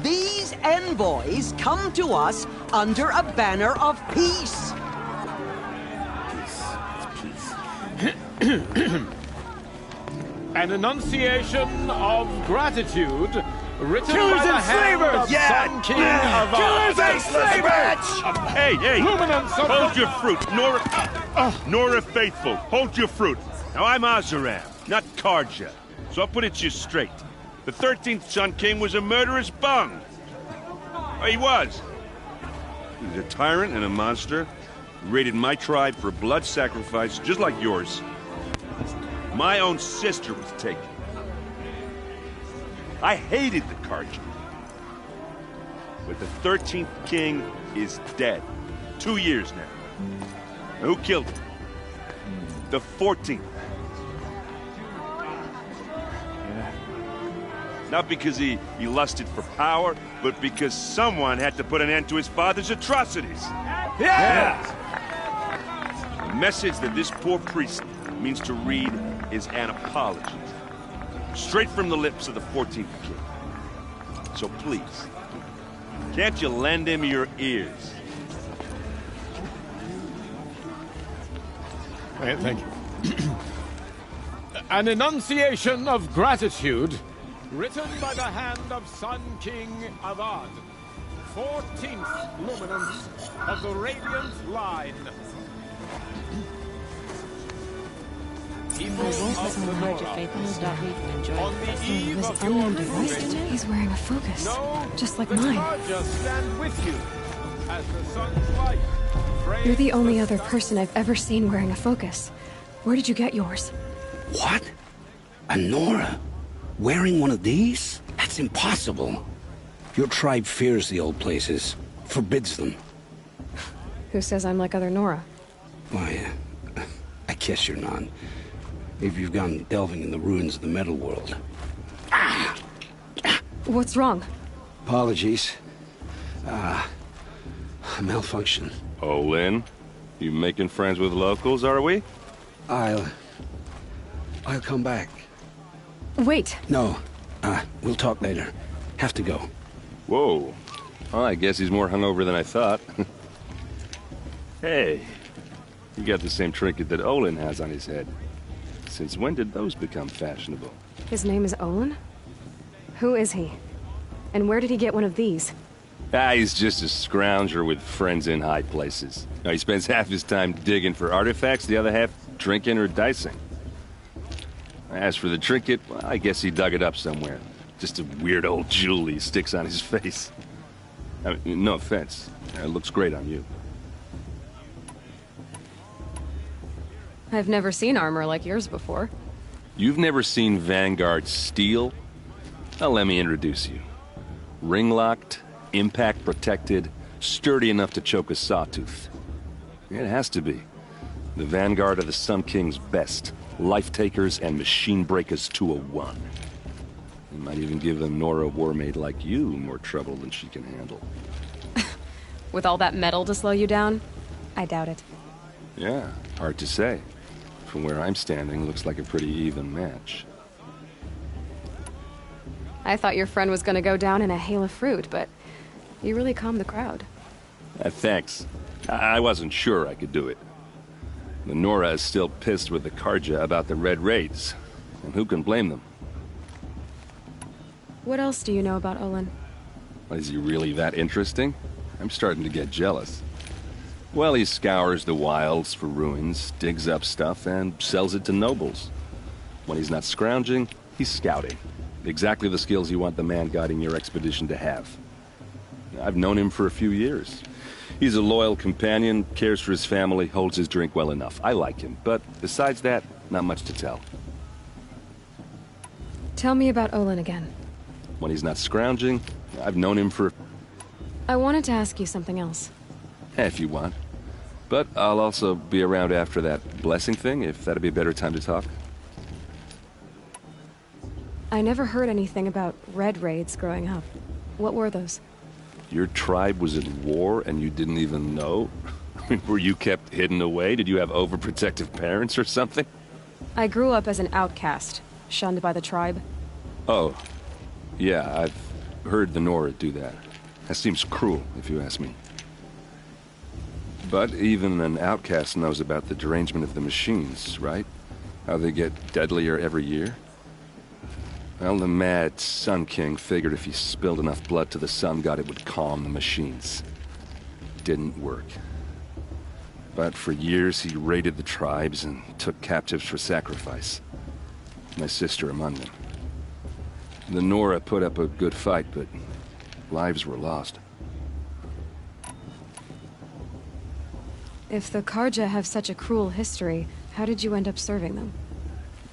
These envoys come to us under a banner of peace. An enunciation of gratitude written Killers by the and hand slavers! of Yeah! Sun King Yeah! of Killers and slavers! Hey, hey! Luminance of Hold the- your fruit, Nora Faithful. Hold your fruit. Now, I'm Azaram, not Karja. So I'll put it to you straight. The 13th Sun King was a murderous bung. Oh, he was. He was a tyrant and a monster. He raided my tribe for blood sacrifice, just like yours. My own sister was taken. I hated the Karja. But the 13th king is dead. 2 years now. Now, who killed him? The 14th. Not because he lusted for power, but because someone had to put an end to his father's atrocities. Yeah! The message that this poor priest means to read is an apology. Straight from the lips of the 14th king. So please, can't you lend him your ears? Thank you. An enunciation of gratitude written by the hand of Sun King Avad, 14th luminance of the Radiant Line. People of the Nora, on the eve of your proving, He's wearing a focus, know just like that mine. Karja stand with you as the sun's light. You're the only other person I've ever seen wearing a focus. Where did you get yours? What? A Nora? Wearing one of these? That's impossible. Your tribe fears the old places, forbids them. Who says I'm like other Nora? Why, I guess you're not. If you've gone delving in the ruins of the metal world. What's wrong? Apologies. A malfunction. Oh, Lynn, you making friends with locals, are we? I'll come back. Wait. No, we'll talk later. Have to go. Whoa. Well, I guess he's more hungover than I thought. Hey, you got the same trinket that Olin has on his head. Since when did those become fashionable? His name is Olin? Who is he? And where did he get one of these? He's just a scrounger with friends in high places. Now, he spends half his time digging for artifacts, the other half drinking or dicing. As for the trinket, well, I guess he dug it up somewhere. Just a weird old jewel he sticks on his face. I mean, no offense. It looks great on you. I've never seen armor like yours before. You've never seen Vanguard steel? Well, let me introduce you. Ring-locked, impact-protected, sturdy enough to choke a sawtooth. It has to be. The Vanguard of the Sun King's best. Life-takers and machine-breakers to a one. It might even give a Nora warmaid like you more trouble than she can handle. With all that metal to slow you down? I doubt it. Yeah, hard to say. From where I'm standing, looks like a pretty even match. I thought your friend was gonna go down in a hail of fruit, but you really calmed the crowd. Thanks. I wasn't sure I could do it. The Nora is still pissed with the Karja about the Red Raids, and who can blame them? What else do you know about Olin? Is he really that interesting? I'm starting to get jealous. Well, he scours the wilds for ruins, digs up stuff, and sells it to nobles. When he's not scrounging, he's scouting. Exactly the skills you want the man guiding your expedition to have. I've known him for a few years. He's a loyal companion, cares for his family, holds his drink well enough. I like him, but besides that, not much to tell. Tell me about Olin again. When he's not scrounging, I've known him for... I wanted to ask you something else. If you want. But I'll also be around after that blessing thing, if that'd be a better time to talk. I never heard anything about Red Raids growing up. What were those? Your tribe was at war and you didn't even know? I mean, were you kept hidden away? Did you have overprotective parents or something? I grew up as an outcast, shunned by the tribe. Oh. Yeah, I've heard the Nora do that. That seems cruel, if you ask me. But even an outcast knows about the derangement of the machines, right? How they get deadlier every year? Well, the mad Sun King figured if he spilled enough blood to the Sun God, it would calm the machines. Didn't work. But for years, he raided the tribes and took captives for sacrifice. My sister among them. The Nora put up a good fight, but lives were lost. If the Karja have such a cruel history, how did you end up serving them?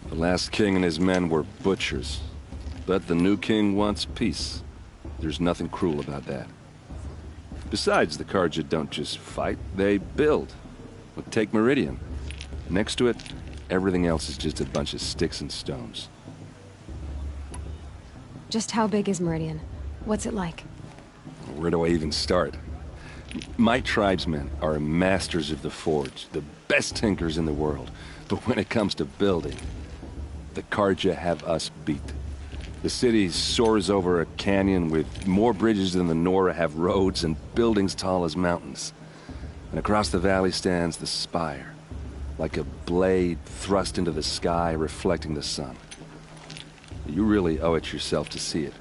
The last king and his men were butchers. But the new king wants peace. There's nothing cruel about that. Besides, the Karja don't just fight, they build. Well, take Meridian. Next to it, everything else is just a bunch of sticks and stones. Just how big is Meridian? What's it like? Where do I even start? My tribesmen are masters of the forge, the best tinkers in the world. But when it comes to building, the Karja have us beat. The city soars over a canyon with more bridges than the Nora have roads and buildings tall as mountains. And across the valley stands the spire, like a blade thrust into the sky reflecting the sun. You really owe it yourself to see it.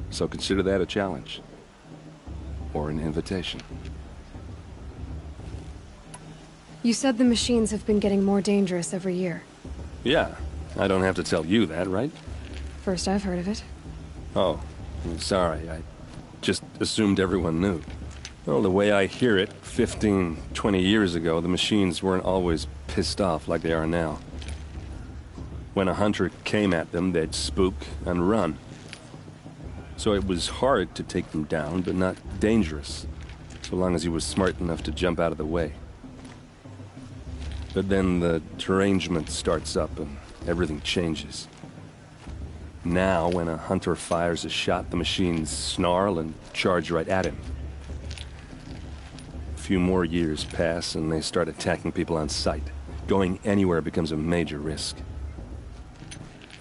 So consider that a challenge. Or an invitation. You said the machines have been getting more dangerous every year. Yeah, I don't have to tell you that, right? First I've heard of it. Oh, I'm sorry. I just assumed everyone knew. Well, the way I hear it, 15, 20 years ago, the machines weren't always pissed off like they are now. When a hunter came at them, they'd spook and run. So it was hard to take them down, but not dangerous, so long as he was smart enough to jump out of the way. But then the derangement starts up and everything changes. Now, when a hunter fires a shot, the machines snarl and charge right at him. A few more years pass and they start attacking people on sight. Going anywhere becomes a major risk.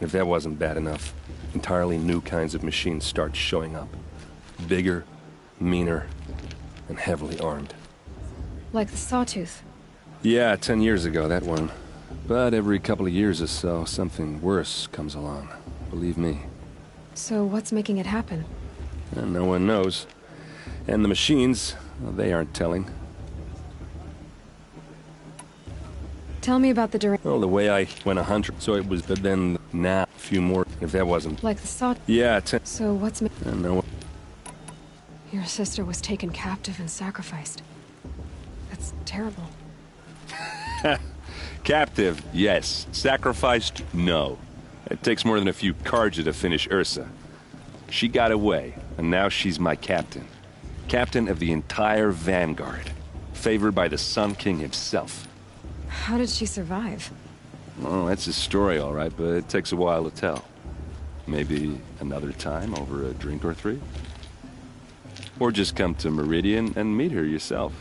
If that wasn't bad enough, entirely new kinds of machines start showing up. Bigger, meaner, and heavily armed. Like the Sawtooth. Yeah, 10 years ago, that one. But every couple of years or so, something worse comes along. Believe me. So what's making it happen? And no one knows. And the machines, well, they aren't telling. Tell me about the duration. Well, the way I went 100, so it was, but then now, a few more, if that wasn't. Like the saw. Yeah, So what's no. Your sister was taken captive and sacrificed. That's terrible. Captive, yes. Sacrificed, no. It takes more than a few Karja to finish Ursa. She got away, and now she's my captain. Captain of the entire Vanguard. Favored by the Sun King himself. How did she survive? Oh, that's his story, all right, but it takes a while to tell. Maybe another time over a drink or three? Or just come to Meridian and meet her yourself.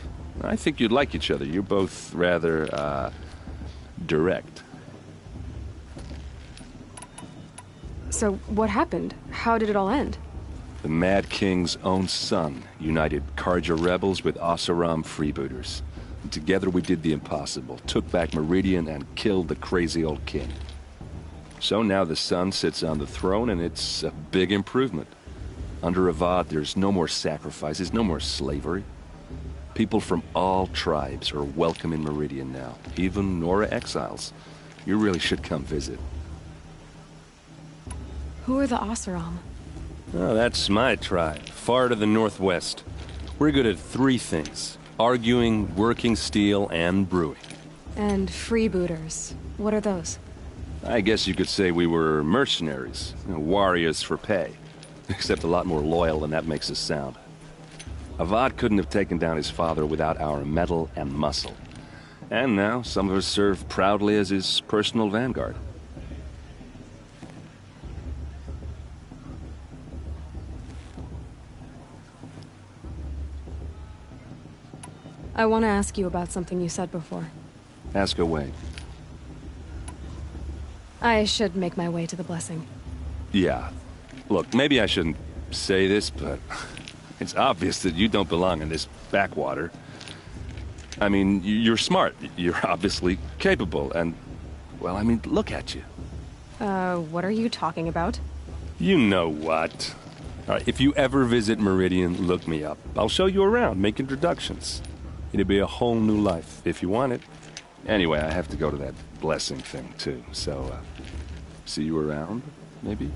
I think you'd like each other. You're both rather, direct. So what happened? How did it all end? The Mad King's own son united Karja rebels with Oseram freebooters. And together we did the impossible, took back Meridian and killed the crazy old king. So now the son sits on the throne and it's a big improvement. Under Avad, there's no more sacrifices, no more slavery. People from all tribes are welcome in Meridian now, even Nora exiles. You really should come visit. Who are the Oseram? Oh, that's my tribe, far to the northwest. We're good at three things: arguing, working steel, and brewing. And freebooters. What are those? I guess you could say we were mercenaries, warriors for pay. Except a lot more loyal than that makes us sound. Avad couldn't have taken down his father without our metal and muscle. And now, some of us serve proudly as his personal vanguard. I want to ask you about something you said before. Ask away. I should make my way to the blessing. Yeah. Look, maybe I shouldn't say this, but it's obvious that you don't belong in this backwater. I mean, you're smart. You're obviously capable, and, well, I mean, look at you. What are you talking about? You know what. All right, if you ever visit Meridian, look me up. I'll show you around, make introductions. It'll be a whole new life, if you want it. Anyway, I have to go to that blessing thing, too, so, see you around, maybe?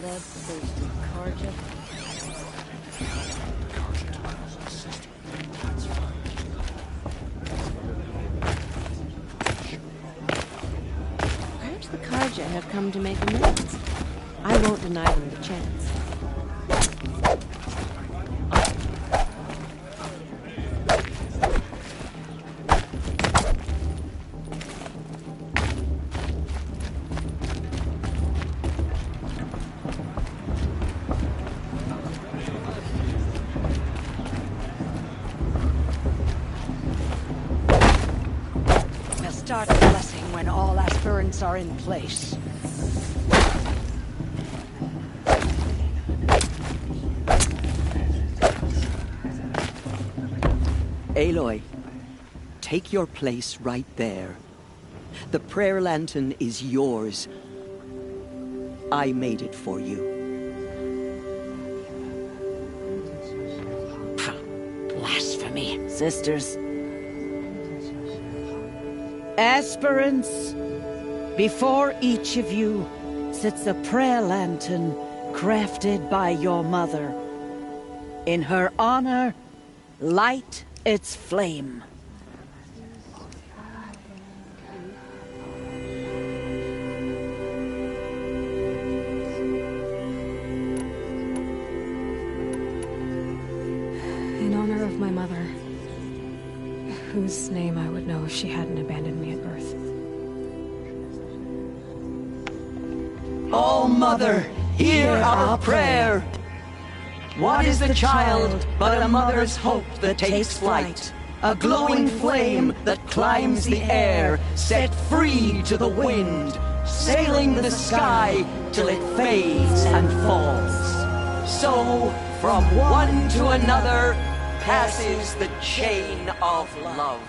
Bloodthirsty Karja. Perhaps the Karja have come to make amends. I won't deny them the chance. Start the blessing when all aspirants are in place. Aloy, take your place right there. The prayer lantern is yours. I made it for you. Blasphemy. Sisters. Aspirants, before each of you sits a prayer lantern crafted by your mother. In her honor, light its flame. In honor of my mother, whose name I would know if she hadn't abandoned me at birth. Oh, Mother, hear our prayer. What is the child but a mother's hope that takes flight? A glowing flame that climbs the air, set free to the wind, sailing the sky till it fades and falls. So, from one to another, passes the chain of love.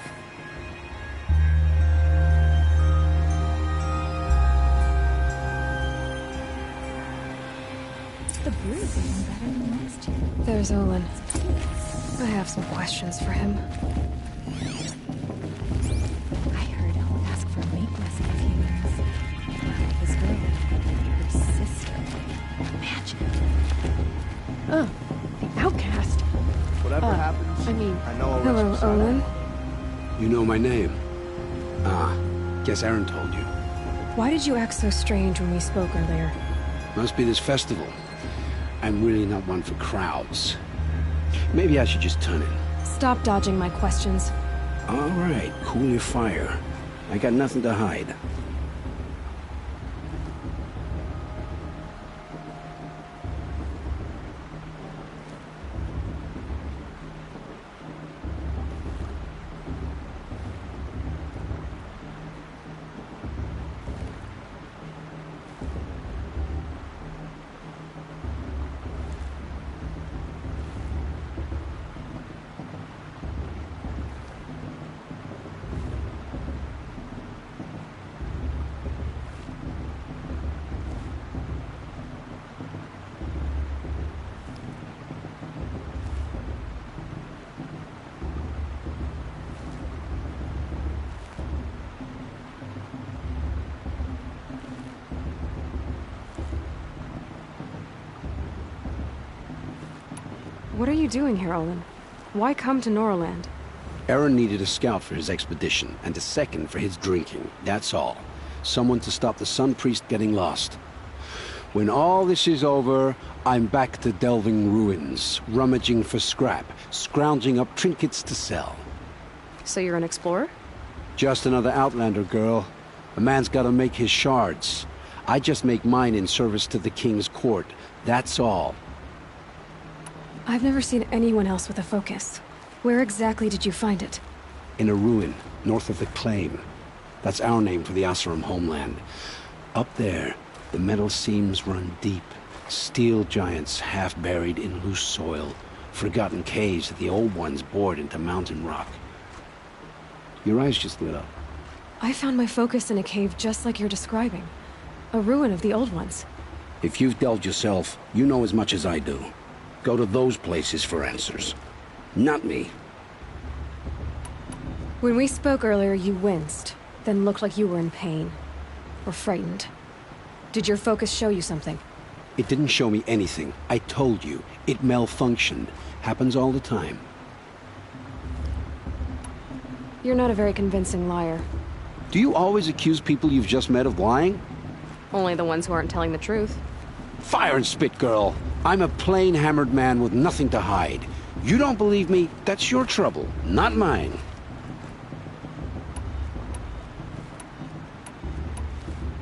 The brew is even better than last year. There's Olin. I have some questions for him. I heard he'll ask for a mate blessing if he wins. His girl, her sister. Imagine. Oh, the outcast. Whatever happens, I mean, I know I'll hello, rest Olin. You know my name? Ah, guess Aaron told you. Why did you act so strange when we spoke earlier? Must be this festival. I'm really not one for crowds. Maybe I should just turn in. Stop dodging my questions. All right, cool your fire. I got nothing to hide. What are you doing here, Olin? Why come to Norland? Aaron needed a scout for his expedition, and a second for his drinking. That's all. Someone to stop the Sun Priest getting lost. When all this is over, I'm back to delving ruins, rummaging for scrap, scrounging up trinkets to sell. So you're an explorer? Just another Outlander, girl. A man's gotta make his shards. I just make mine in service to the King's court. That's all. I've never seen anyone else with a focus. Where exactly did you find it? In a ruin, north of the Claim. That's our name for the Asuram homeland. Up there, the metal seams run deep. Steel giants half buried in loose soil. Forgotten caves that the old ones bored into mountain rock. Your eyes just lit up. I found my focus in a cave just like you're describing. A ruin of the old ones. If you've delved yourself, you know as much as I do. Go to those places for answers. Not me. When we spoke earlier, you winced, then looked like you were in pain. Or frightened. Did your focus show you something? It didn't show me anything. I told you. It malfunctioned. Happens all the time. You're not a very convincing liar. Do you always accuse people you've just met of lying? Only the ones who aren't telling the truth. Fire and spit, girl. I'm a plain hammered man with nothing to hide. You don't believe me, that's your trouble, not mine.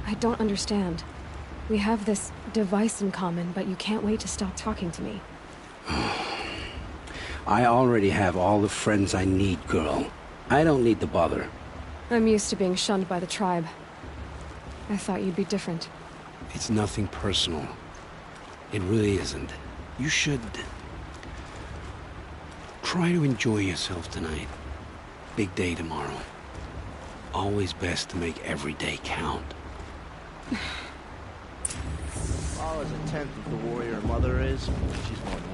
I don't understand. We have this device in common, but you can't wait to stop talking to me. I already have all the friends I need, girl. I don't need to bother. I'm used to being shunned by the tribe. I thought you'd be different. It's nothing personal. It really isn't. You should try to enjoy yourself tonight. Big day tomorrow. Always best to make every day count. Lara's a tenth of the warrior her mother is. She's more than